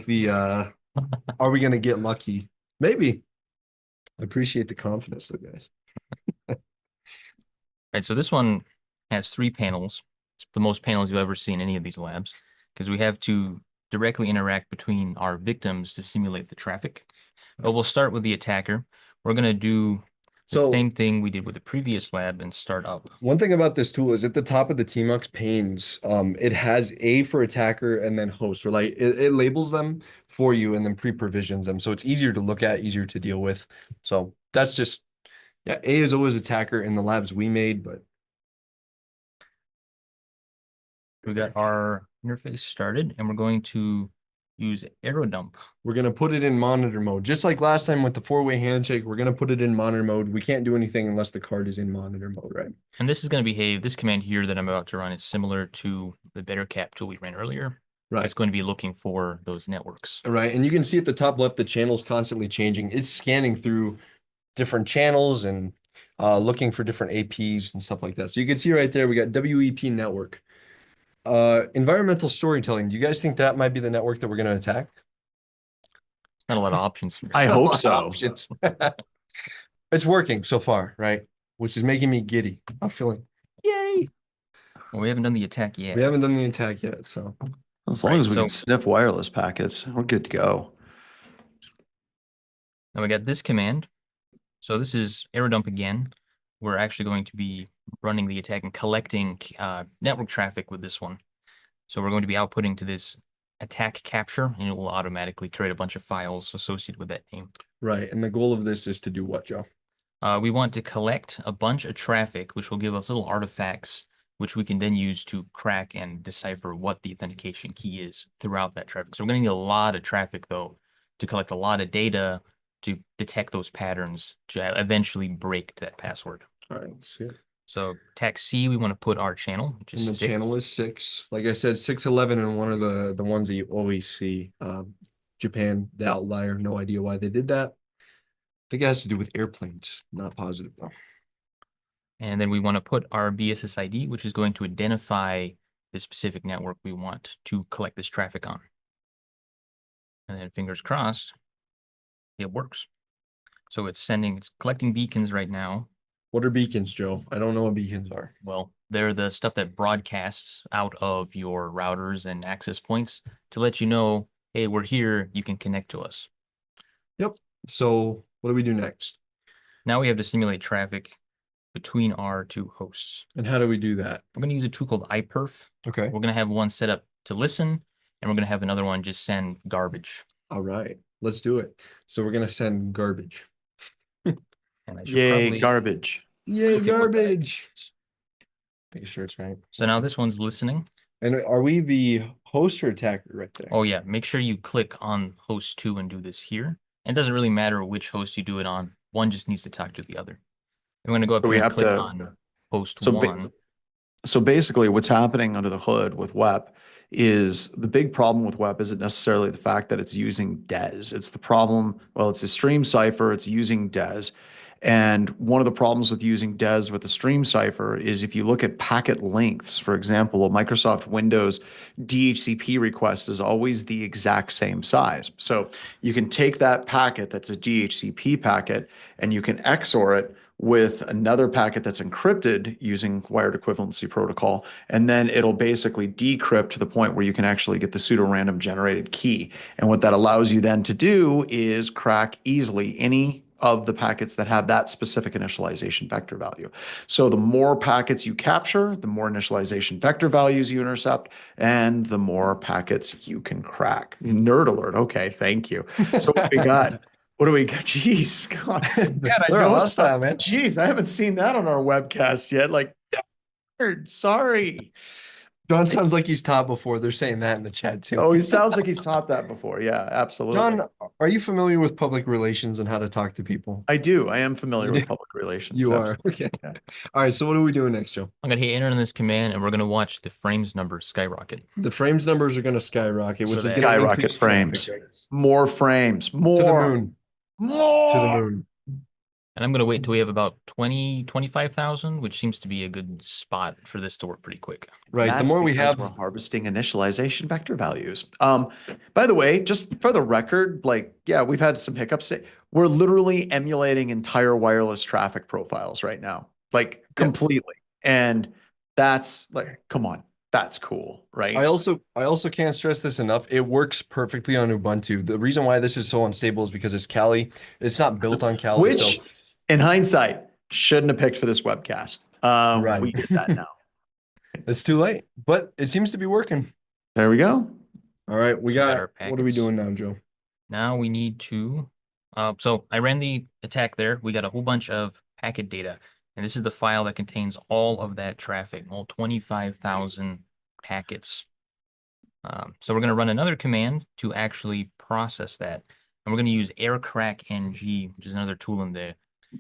the are we gonna get lucky? Maybe. I appreciate the confidence though, guys.
Right, so this one has 3 panels. It's the most panels you've ever seen in any of these labs because we have to directly interact between our victims to simulate the traffic. But we'll start with the attacker. We're going to do the same thing we did with the previous lab and start up.
One thing about this tool is at the top of the Tmux panes, it has A for attacker and then host, or like it labels them for you and then pre-provisions them. So it's easier to look at, easier to deal with. So that's just, yeah, A is always attacker in the labs we made, but.
We got our interface started and we're going to use arrow dump.
We're going to put it in monitor mode. Just like last time with the 4-way handshake, we're going to put it in monitor mode. We can't do anything unless the card is in monitor mode, right?
And this is going to behave, this command here that I'm about to run is similar to the better cap tool we ran earlier.
Right.
It's going to be looking for those networks.
Right. And you can see at the top left, the channel's constantly changing. It's scanning through different channels and looking for different APs and stuff like that. So you can see right there, we got WEP network. Environmental storytelling. Do you guys think that might be the network that we're going to attack?
Not a lot of options.
I hope so.
Options. It's working so far, right? Which is making me giddy. I'm feeling, yay.
Well, we haven't done the attack yet.
We haven't done the attack yet, so.
As long as we can sniff wireless packets, we're good to go.
Now we got this command. So this is arrow dump again. We're actually going to be running the attack and collecting network traffic with this one. So we're going to be outputting to this attack capture, and it will automatically create a bunch of files associated with that name.
Right, and the goal of this is to do what, Joe?
We want to collect a bunch of traffic, which will give us little artifacts, which we can then use to crack and decipher what the authentication key is throughout that traffic. So we're going to need a lot of traffic, though, to collect a lot of data to detect those patterns to eventually break that password.
All right, let's see.
So tag C, we want to put our channel, which is
And the
6.
channel is 6. Like I said, 611 and one of the ones that you always see. Japan, the outlier, no idea why they did that. I think it has to do with airplanes. Not positive though.
And then we want to put our BSSID, which is going to identify the specific network we want to collect this traffic on. And then fingers crossed, it works. So it's collecting beacons right now.
What are beacons, Joe? I don't know what beacons are.
Well, they're the stuff that broadcasts out of your routers and access points to let you know, hey, we're here, you can connect to us.
Yep. So what do we do next?
Now we have to simulate traffic between our two hosts.
And how do we do that?
I'm going to use a tool called iPerf.
Okay.
We're going to have one set up to listen, and we're going to have another one just send garbage.
All right. Let's do it. So we're going to send garbage.
And I should
Yay, garbage.
Yay,
look at what that
garbage.
is.
Making sure it's right.
So now this one's listening.
And are we the host or attacker right there?
Oh yeah, make sure you click on host 2 and do this here. And it doesn't really matter which host you do it on. One just needs to talk to the other. I'm going to go up
So we
here and
have
click
to-
on host
So
1.
So basically what's happening under the hood with WEP is the big problem with WEP isn't necessarily the fact that it's using DES. It's the problem, well, it's a stream cipher, it's using DES. And one of the problems with using DES with the stream cipher is if you look at packet lengths, for example, a Microsoft Windows DHCP request is always the exact same size. So you can take that packet that's a DHCP packet and you can XOR it with another packet that's encrypted using wired equivalency protocol, and then it'll basically decrypt to the point where you can actually get the pseudo-random generated key. And what that allows you then to do is crack easily any of the packets that have that specific initialization vector value. So the more packets you capture, the more initialization vector values you intercept, and the more packets you can crack. Nerd alert. Okay, thank you. So what do we got? What do we got? Jeez, God. Man, I
They're
know
hostile,
stuff.
man.
Jeez, I haven't seen that on our webcast yet. Like, nerd, sorry.
John sounds like he's taught before. They're saying that in the chat too.
Oh, he sounds like he's taught that before. Yeah, absolutely.
John, are you familiar with public relations and how to talk to people?
I do. I am familiar
You
with
do?
public relations.
You are.
absolutely.
Okay.
Yeah.
All right. So what are we doing next, Joe?
I'm going to hit enter on this command, and we're going to watch the frames number skyrocket.
The frames numbers are going to skyrocket,
So
which is
that-
going to
Skyrocket
increase
frames.
traffic, right?
More frames.
To
More.
the moon.
More.
To the moon.
And I'm going to wait till we have about 25,000, which seems to be a good spot for this to work pretty quick.
Right. The
That's
more we
because
have,
we're harvesting initialization vector values. By the way, just for the record, like, yeah, we've had some hiccups today. We're literally emulating entire wireless traffic profiles right now, like completely. And that's like, come on, That's cool, right?
I also can't stress this enough. It works perfectly on Ubuntu. The reason why this is so unstable is because it's Kali. It's not built on Kali.
Which, in hindsight, shouldn't have picked for this webcast.
Right.
We get that now.
It's too late, but it seems to be working.
There we go.
All right, we
So we got
got,
our
what are we
packets.
doing now, Joe?
Now we need to, so I ran the attack there. We got a whole bunch of packet data, and this is the file that contains all of that traffic, all 25,000 packets. So we're going to run another command to actually process that. And we're going to use aircrackng, which is another tool in the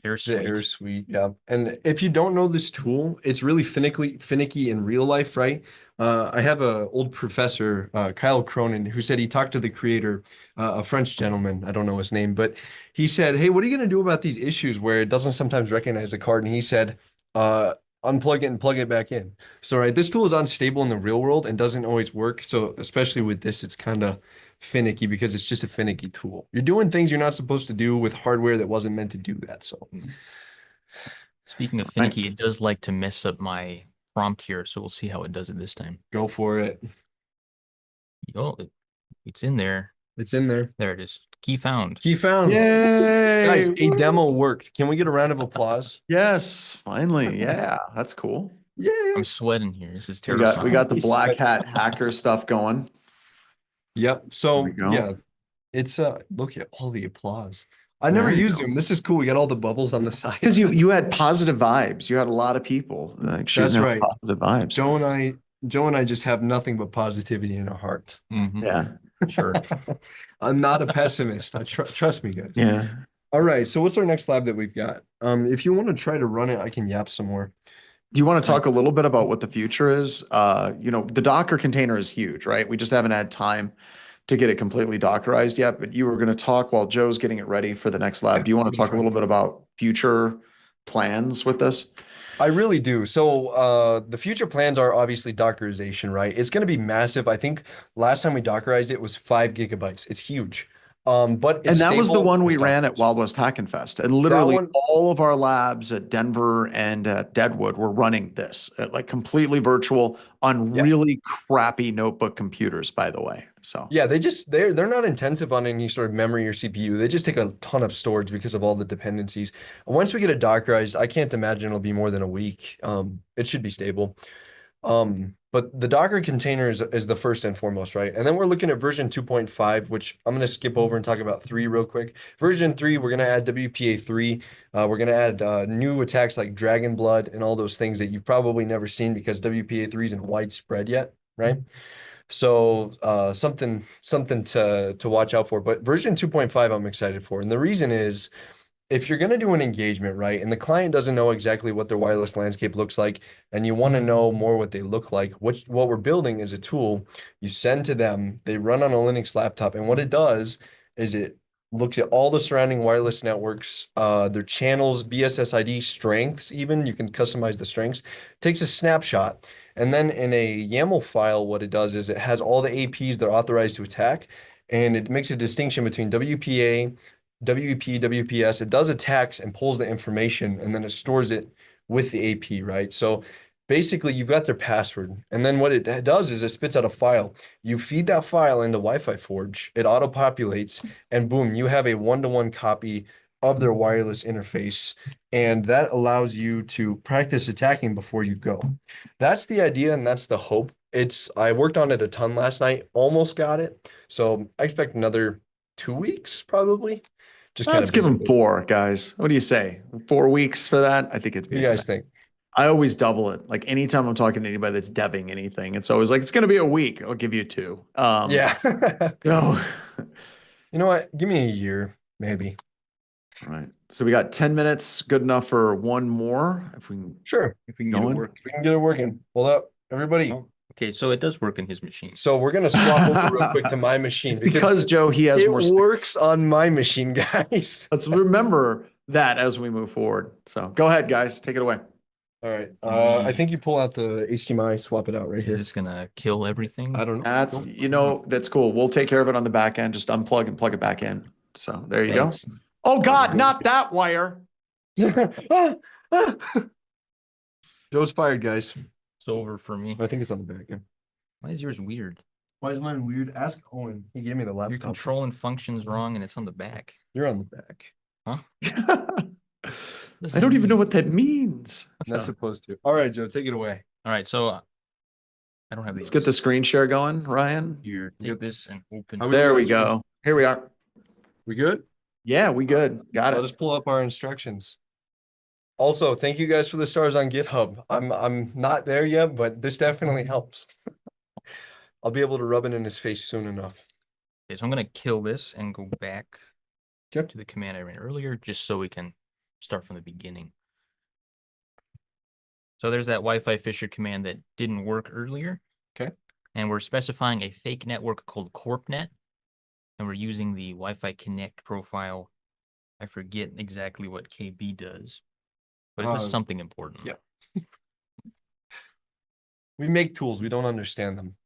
Air
The
suite.
Air Suite, yeah. And if you don't know this tool, it's really finicky in real life, right? I have a old professor, Kyle Cronin, who said he talked to the creator, a French gentleman. I don't know his name, but he said, "Hey, what are you going to do about these issues where it doesn't sometimes recognize a card?" And he said, "Unplug it and plug it back in." So, right, this tool is unstable in the real world and doesn't always work. So, especially with this, it's kind of finicky because it's just a finicky tool. You're doing things you're not supposed to do with hardware that wasn't meant to do that. So,
Speaking of
Right.
finicky, it does like to mess up my prompt here, so we'll see how it does it this time.
go for it.
Oh, it's in there.
It's in there.
There it is. Key found.
Key found.
Yay!
Guys, a
Woo!
demo worked. Can we get a round of applause?
Yes, finally. Yeah, that's cool.
Yeah.
I'm sweating here. This is
We
terrifying.
got the
He's
black
sweating.
hat hacker stuff going.
Yep. So
There we go.
yeah, it's look at all the applause. I never
There you
used
go.
them. This is cool. We got all the bubbles on the side.
Because you had positive vibes. You had a lot of people like shooting
That's
out
right.
positive vibes.
Joe and I just have nothing but positivity in our heart.
Mhm.
Yeah,
Sure.
I'm not a pessimist. Trust me, guys.
yeah.
All right. So what's our next lab that we've got? If you want to try to run it, I can yap some more.
Do you want to talk a little bit about what the future is? The Docker container is huge, right? We just haven't had time to get it completely Dockerized yet, but you were going to talk while Joe's getting it ready for the next lab. Do you want to talk a little bit about future plans with this?
I really do. So the future plans are obviously Dockerization, right? It's going to be massive. I think last time we Dockerized it was 5 gigabytes. It's huge. But it's
And that was the
stable.
one we
It's
ran at
Dockerized.
Wild West Hackenfest. And literally
one-
all of our labs at Denver and at Deadwood were running this like completely virtual on
Yeah.
really crappy notebook computers, by the way. So
Yeah, they're not intensive on any sort of memory or CPU. They just take a ton of storage because of all the dependencies. And once we get it Dockerized, I can't imagine it'll be more than a week. It should be stable. But the Docker container is the first and foremost, right? And then we're looking at version 2.5, which I'm going to skip over and talk about 3 real quick. Version 3, we're going to add WPA3. We're going to add new attacks like Dragon Blood and all those things that you've probably never seen because WPA3 isn't widespread yet, right? So something to watch out for. But version 2.5, I'm excited for. And the reason is, if you're going to do an engagement, right, and the client doesn't know exactly what their wireless landscape looks like, and you want to know more what they look like, what we're building is a tool you send to them. They run on a Linux laptop, and what it does is it looks at all the surrounding wireless networks, their channels, BSSID strengths, even you can customize the strengths, takes a snapshot, and then in a YAML file, what it does is it has all the APs that are authorized to attack, and it makes a distinction between WPA, WEP, WPS. It does attacks and pulls the information, and then it stores it with the AP, right? So basically, you've got their password, and then what it does is it spits out a file. You feed that file into Wi-Fi Forge, it auto-populates, and boom, you have a one-to-one copy of their wireless interface, and that allows you to practice attacking before you go. That's the idea, and that's the hope. I worked on it a ton last night, almost got it, so I expect another 2 weeks probably. Just kind
let's
of
give them
busy.
4, guys. What do you say? 4 weeks for that? I think it's.
What do you guys think?
I always double it. Like anytime I'm talking to anybody that's deving anything, it's always like it's going to be a week. I'll give you 2.
Yeah.
No.
You know what? Give me a year, maybe.
All right. So we got 10 minutes. Good enough for one more. If we can.
Sure.
If we can
get it
If we can get it working. Hold up, everybody.
Oh, okay, so it does work in his machine.
So we're gonna swap over real quick to my machine
It's because Joe, he has
it
more.
works on my machine, guys.
Let's remember that as we move forward. So go ahead, guys. Take it away.
All right. I think you pull out the HDMI, swap it out right
Is
here.
this gonna kill everything?
I don't know.
That's cool. We'll take care of it on the back end. Just unplug and plug it back in. So there you
Thanks.
go. Oh God, not that wire.
Joe's fired, guys.
It's over for me.
I think it's on the back. Yeah.
Why is yours weird?
Why is mine weird? Ask Owen. He gave me the
Your
laptop.
control and functions wrong, and it's on the back.
You're on the back.
Huh?
I don't even know what that means.
Not
So,
supposed to. All right, Joe, take it away.
All right, so I don't have
let's
these.
get the screen share going, Ryan.
Here,
Yep.
take this and open.
Are
There
doing
we
this?
go. Here we are.
We good?
Yeah, we good. Got
Let
it.
us pull up our instructions. Also, thank you guys for the stars on GitHub. I'm not there yet, but this definitely helps. I'll be able to rub it in his face soon enough.
Okay, so I'm gonna kill this and go back
Okay.
to the command I ran earlier, just so we can start from the beginning. So there's that Wi-Fi Fisher command that didn't work earlier.
Okay.
And we're specifying a fake network called CorpNet, and we're using the Wi-Fi Connect profile. I forget exactly what KB does, but it does something important.
yeah. We make tools, we don't understand them.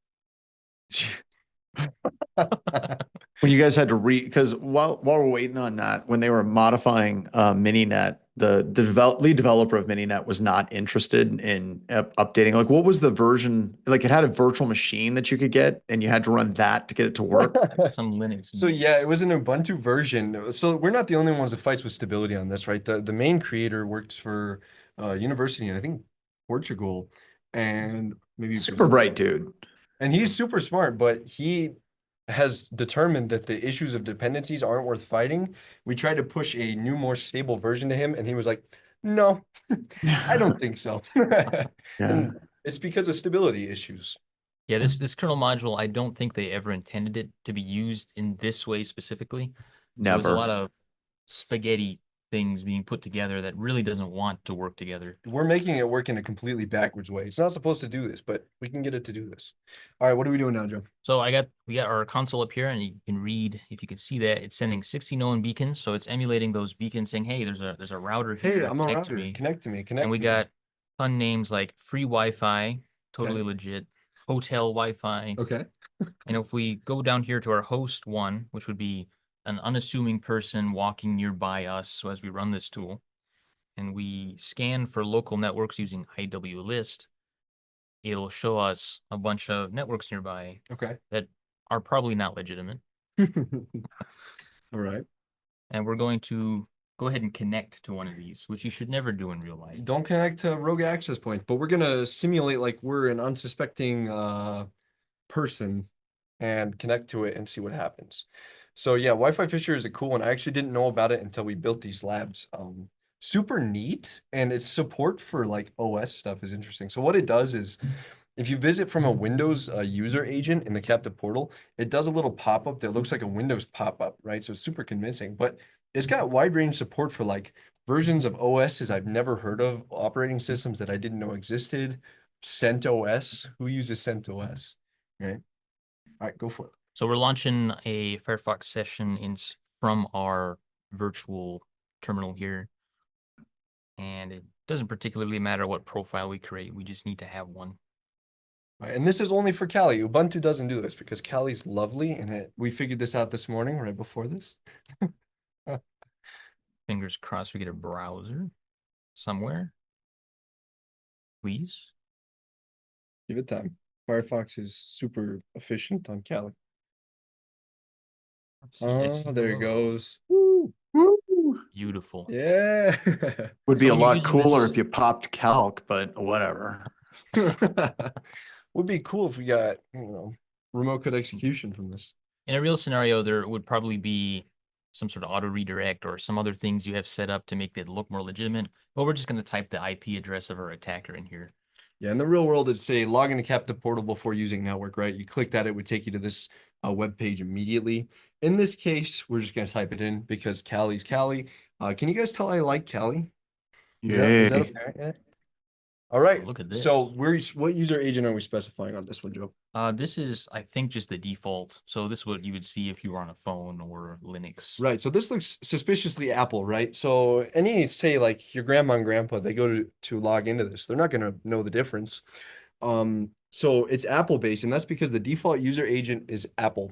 When you guys had to because while we're waiting on that, when they were modifying Mininet, the lead developer of Mininet was not interested in updating. Like, what was the version? Like, it had a virtual machine that you could get, and you had to run that to get it to work.
Some Linux.
So yeah, it was an Ubuntu version. So we're not the only ones that fights with stability on this, right? The main creator works for university in, I think, Portugal, and maybe
Super bright dude.
and he's super smart, but he has determined that the issues of dependencies aren't worth fighting. We tried to push a new, more stable version to him, and he was like, no, I don't think so.
Yeah.
And it's because of stability issues.
Yeah, this kernel module, I don't think they ever intended it to be used in this way specifically. So there's a lot
Never.
of spaghetti things being put together that really doesn't want to work together.
We're making it work in a completely backwards way. It's not supposed to do this, but we can get it to do this. All right, what are we doing now, Joe?
So we got our console up here, and you can read, if you can see that, it's sending 60 known beacons. So it's emulating those beacons, saying, hey, there's a router here.
Hey, I'm a
connect to
router.
me.
Connect to me. Connect.
And we
to me.
got fun names like free Wi-Fi, totally legit, hotel Wi-Fi.
Okay.
And if we go down here to our host one, which would be an unassuming person walking nearby us, so as we run this tool, and we scan for local networks using IWList, it'll show us a bunch of networks nearby
Okay.
that are probably not legitimate.
All right.
And we're going to go ahead and connect to one of these, which you should never do in real life.
Don't connect to rogue access point, but we're gonna simulate like we're an unsuspecting person and connect to it and see what happens. So yeah, Wi-Fi Fisher is a cool one. I actually didn't know about it until we built these labs. Super neat, and its support for like OS stuff is interesting. So what it does is, if you visit from a Windows user agent in the captive portal, it does a little pop-up that looks like a Windows pop-up, right? So it's super convincing, but it's got wide range support for like versions of OSs I've never heard of, operating systems that I didn't know existed. CentOS, who uses CentOS, right? All right, go for it.
So we're launching a Firefox session from our virtual terminal here. And it doesn't particularly matter what profile we create. We just need to have one.
Right, and this is only for Kali. Ubuntu doesn't do this because Kali's lovely, and we figured this out this morning right before this.
Fingers crossed we get a browser somewhere. Please.
Give it time. Firefox is super efficient on Kali. Oh, there it goes. Woo, woo.
Beautiful.
Yeah.
Would be
So
a
when you're
lot
using
cooler
this-
if you popped calc, but whatever.
Would be cool if we got, remote code execution from this.
In a real scenario, there would probably be some sort of auto redirect or some other things you have set up to make it look more legitimate. But we're just going to type the IP address of our attacker in here.
Yeah, in the real world, it'd say log into captive portal before using network, right? You click that, it would take you to this web page immediately. In this case, we're just going to type it in because Kali's Kali. Can you guys tell I like Kali? Is that
Yay.
apparent yet? All right.
Look at this.
So what user agent are we specifying on this one, Joe?
This is, I think, just the default. So this is what you would see if you were on a phone or Linux.
Right. So this looks suspiciously Apple, right? So say like your grandma and grandpa, they go to log into this. They're not going to know the difference. So it's Apple based, and that's because the default user agent is Apple.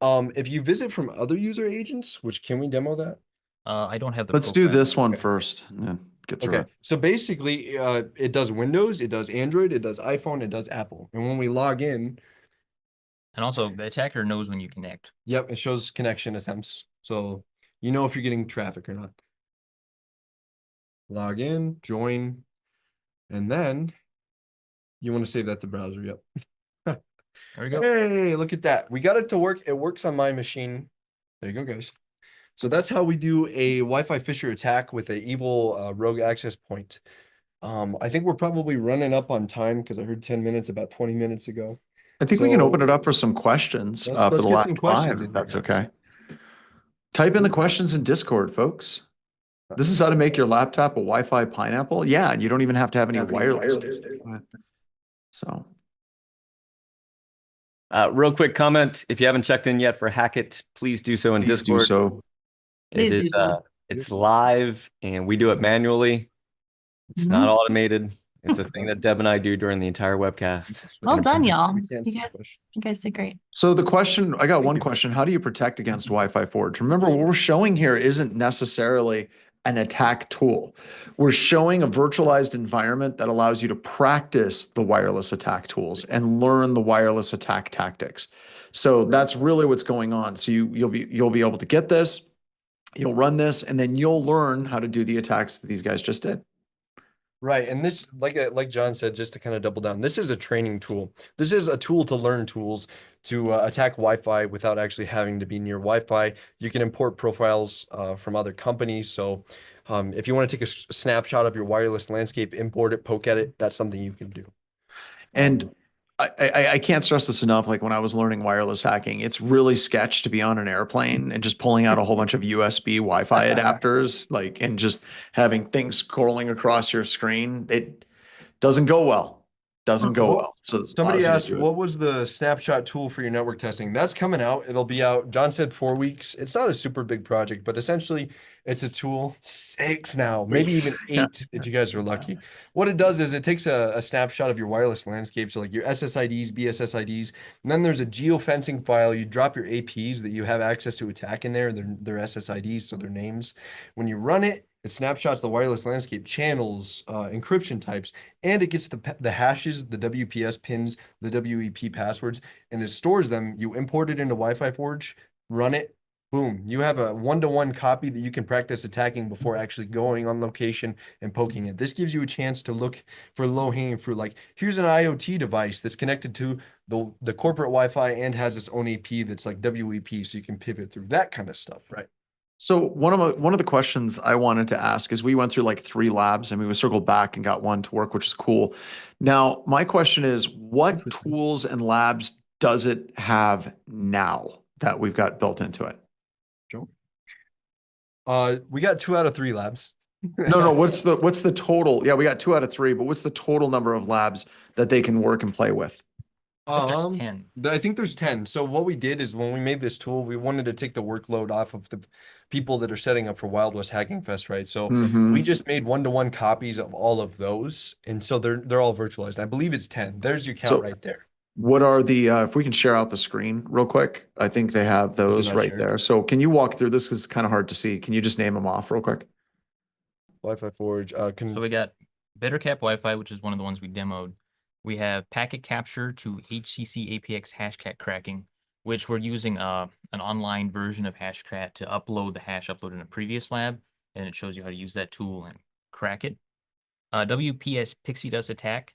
If you visit from other user agents, which can we demo that?
I don't have the
Let's do
profile.
this one first. Yeah. get through
Okay,
it.
so basically, it does Windows, it does Android, it does iPhone, it does Apple. And when we log in,
And also, the attacker knows when you connect.
yep, it shows connection attempts. So you know if you're getting traffic or not. Log in, join, and then you want to save that to browser. Yep.
There we go.
Hey, look at that. We got it to work. It works on my machine. There you go, guys. So that's how we do a Wi-Fi Fisher attack with an evil rogue access point. I think we're probably running up on time because I heard 10 minutes about 20 minutes ago.
I think we can open
So
it up for some questions
let's
for the
get
last
some questions
5,
in
if
here,
that's
guys.
okay. Type in the questions in Discord, folks. This is how to make your laptop a Wi-Fi pineapple. Yeah, and you don't even have to have any wireless. So
Real quick comment: if you haven't checked in yet for Hackett, please do so in
please do
Discord.
so.
It is it's live, and we do it manually. It's not automated. It's a thing that Deb and I do during the entire webcast.
Well done, y'all.
We can't see
You
questions.
guys did great.
So the question, I got one question. How do you protect against Wi-Fi forge? Remember, what we're showing here isn't necessarily an attack tool. We're showing a virtualized environment that allows you to practice the wireless attack tools and learn the wireless attack tactics. So that's really what's going on. So you'll be able to get this, you'll run this, and then you'll learn how to do the attacks that these guys just did.
Right, and this, like John said, just to kind of double down, this is a training tool. This is a tool to learn tools to attack Wi-Fi without actually having to be near Wi-Fi. You can import profiles from other companies. So if you want to take a snapshot of your wireless landscape, import it, poke at it, that's something you can do.
And I can't stress this enough. Like when I was learning wireless hacking, it's really sketch to be on an airplane and just pulling out a whole bunch of USB Wi-Fi adapters, like, and just having things scrolling across your screen. It doesn't go well. Doesn't go well. So this
Somebody
allows you to
asked,
do it.
what was the snapshot tool for your network testing? That's coming out. It'll be out. John said 4 weeks. It's not a super big project, but essentially it's a tool. 6 now, maybe even 8 if you guys are lucky. What it does is it takes a snapshot of your wireless landscape. So like your SSIDs, BSSIDs, and then there's a geofencing file. You drop your APs that you have access to attack in there. They're SSIDs, so their names. When you run it, it snapshots the wireless landscape channels, encryption types, and it gets the hashes, the WPS pins, the WEP passwords, and it stores them. You import it into Wi-Fi Forge, run it, boom. You have a 1-to-1 copy that you can practice attacking before actually going on location and poking it. This gives you a chance to look for low-hanging fruit. Like, here's an IoT device that's connected to the corporate Wi-Fi and has its own AP that's like WEP, so you can pivot through that kind of stuff, right?
So one of the questions I wanted to ask is we went through like 3 labs and we circled back and got one to work, which is cool. Now, my question is, what tools and labs does it have now that we've got built into it?
Joe? We got 2 out of 3 labs.
No, what's the total? Yeah, we got 2 out of 3, but what's the total number of labs that they can work and play with?
There's 10.
I think there's 10. So what we did is when we made this tool, we wanted to take the workload off of the people that are setting up for Wild West Hacking Fest, right? So we just made 1-to-1 copies of all of those, and so they're all virtualized. I believe it's 10. There's your count right there.
What are the if we can share out the screen real quick? I think they have those
not
right
shared?
there. So can you walk through this? 'Cause it's kind of hard to see. Can you just name them off real quick?
Wi-Fi Forge.
So we got BetterCap Wi-Fi, which is one of the ones we demoed. We have packet capture to HCC APX hashcat cracking, which we're using an online version of Hashcat to upload the hash uploaded in a previous lab, and it shows you how to use that tool and crack it. WPS Pixie Dust Attack.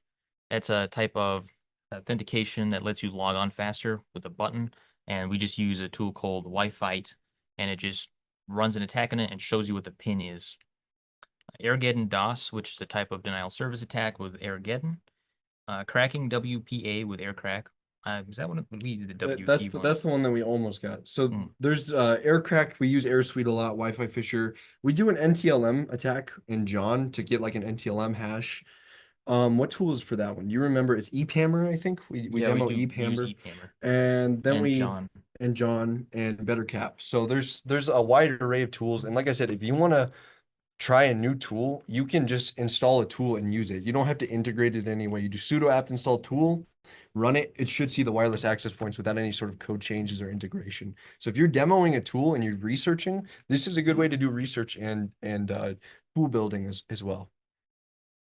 That's a type of authentication that lets you log on faster with a button, and we just use a tool called Wi-Fi, and it just runs an attack on it and shows you what the pin is. Airgeddon DOS, which is a type of denial service attack with Airgeddon. Cracking WPA with Aircrack. Is that one? We did the WP
That's the one that we almost got. So there's Aircrack. We use AirSuite a lot. Wi-Fi Fisher. We do an NTLM attack in John to get like an NTLM hash. What tool is for that one? You remember? It's EPAMmer, I think. We demo EPAMmer, and then John and BetterCap. So there's a wide array of tools, and like I said, if you want to try a new tool, you can just install a tool and use it. You don't have to integrate it anyway. You do sudo apt install tool, run it. It should see the wireless access points without any sort of code changes or integration. So if you're demoing a tool and you're researching, this is a good way to do research and spool building as well.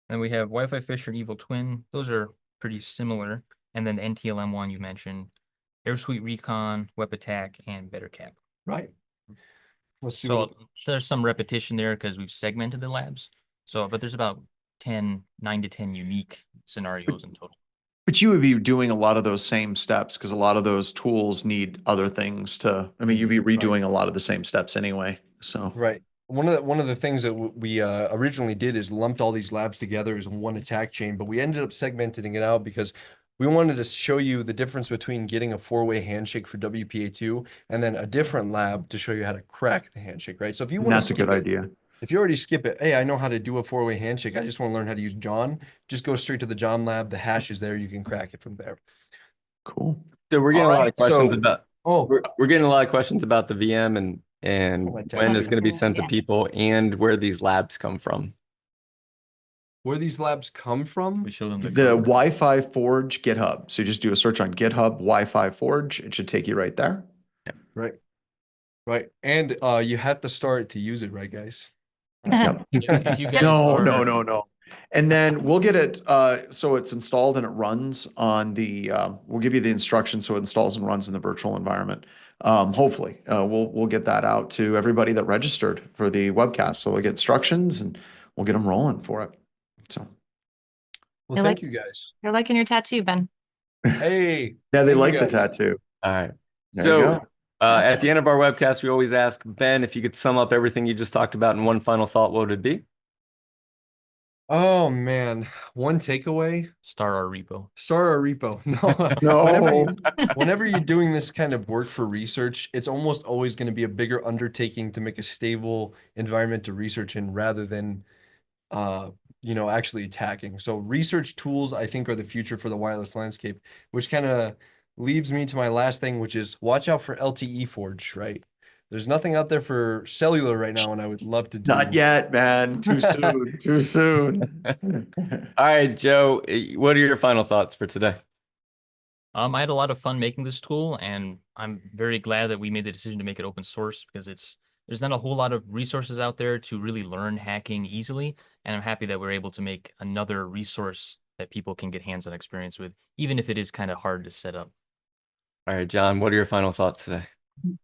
And we have Wi-Fi Fisher and Evil Twin. Those are pretty similar. And then the NTLM one you mentioned, AirSuite Recon, Web Attack, and Better Cap.
Right. Let's see.
So there's some repetition there because we've segmented the labs. So, but there's about 9 to 10 unique scenarios in total.
But you would be doing a lot of those same steps because a lot of those tools need other things to, I mean, you'd be redoing a lot of the same steps anyway. So,
Right. One of the things that we originally did is lumped all these labs together as one attack chain, but we ended up segmenting it out because we wanted to show you the difference between getting a 4-way handshake for WPA2 and then a different lab to show you how to crack the handshake, right? So if you want
that's a good idea.
If you already skip it, hey, I know how to do a 4-way handshake. I just want to learn how to use John. Just go straight to the John lab. The hash is there. You can crack it from there.
Cool.
So we're getting a lot of questions
so-
about we're getting a lot of questions about the VM and
my
when it's
tattoo.
going to be sent to people and where these labs come from.
Where these labs come from?
We show them the
The
code.
Wi-Fi Forge GitHub. So you just do a search on GitHub Wi-Fi Forge. It should take you right there.
Right. Right. And you have to start to use it, right, guys?
Yep.
If you guys
No,
are-
no. And then we'll get it, so it's installed and it runs on the, we'll give you the instructions so it installs and runs in the virtual environment. Hopefully, we'll get that out to everybody that registered for the webcast. So they'll get instructions and we'll get them rolling for it. So,
Well,
I
thank
like-
you guys.
You're liking your tattoo, Ben.
Hey.
yeah, they
Thank you,
like the
guys.
tattoo.
All right.
There
So
you go.
at the end of our webcast, we always ask Ben if you could sum up everything you just talked about in one final thought, what would it be?
Oh, man. One takeaway.
Start our repo.
Start our repo. No.
No.
Whenever you're doing this kind of work for research, it's almost always going to be a bigger undertaking to make a stable environment to research in rather than, actually attacking. So research tools, I think, are the future for the wireless landscape, which kind of leaves me to my last thing, which is watch out for LTE Forge, right? There's nothing out there for cellular right now, and I would love to do.
Not yet, man. Too soon. Too soon.
All right, Joe, what are your final thoughts for today?
I had a lot of fun making this tool, and I'm very glad that we made the decision to make it open source because there's not a whole lot of resources out there to really learn hacking easily, and I'm happy that we're able to make another resource that people can get hands-on experience with, even if it is kind of hard to set up.
All right, John, what are your final thoughts today?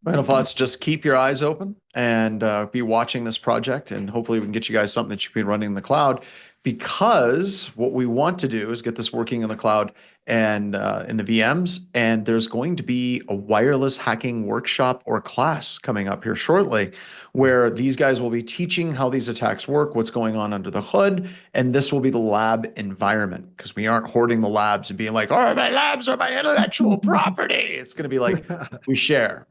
Final thoughts, just keep your eyes open and be watching this project, and hopefully we can get you guys something that you can be running in the cloud, because what we want to do is get this working in the cloud and in the VMs, and there's going to be a wireless hacking workshop or class coming up here shortly where these guys will be teaching how these attacks work, what's going on under the hood, and this will be the lab environment because we aren't hoarding the labs and being like, oh, my labs are my intellectual property. It's going to be like, we share,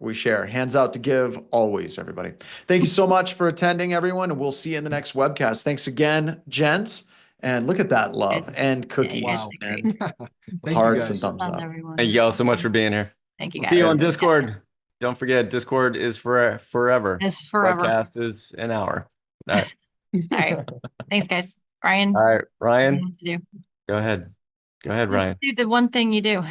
hands out to give always, everybody. Thank you so much for attending, everyone, and we'll see you in the next webcast. Thanks again, gents. And look at that love and cookies
Wow.
and
Thank
hearts
you
and
guys.
thumbs
Love
up.
everyone.
Thank you all so much for being here.
Thank you
We'll
guys.
see you on Discord. Don't forget, Discord is for forever.
It's forever.
Webcast is an hour. All right.
All right. Thanks, guys. Ryan.
All right,
what do you
Ryan,
have to do?
go ahead. Go ahead, Ryan.
Do the one thing you do.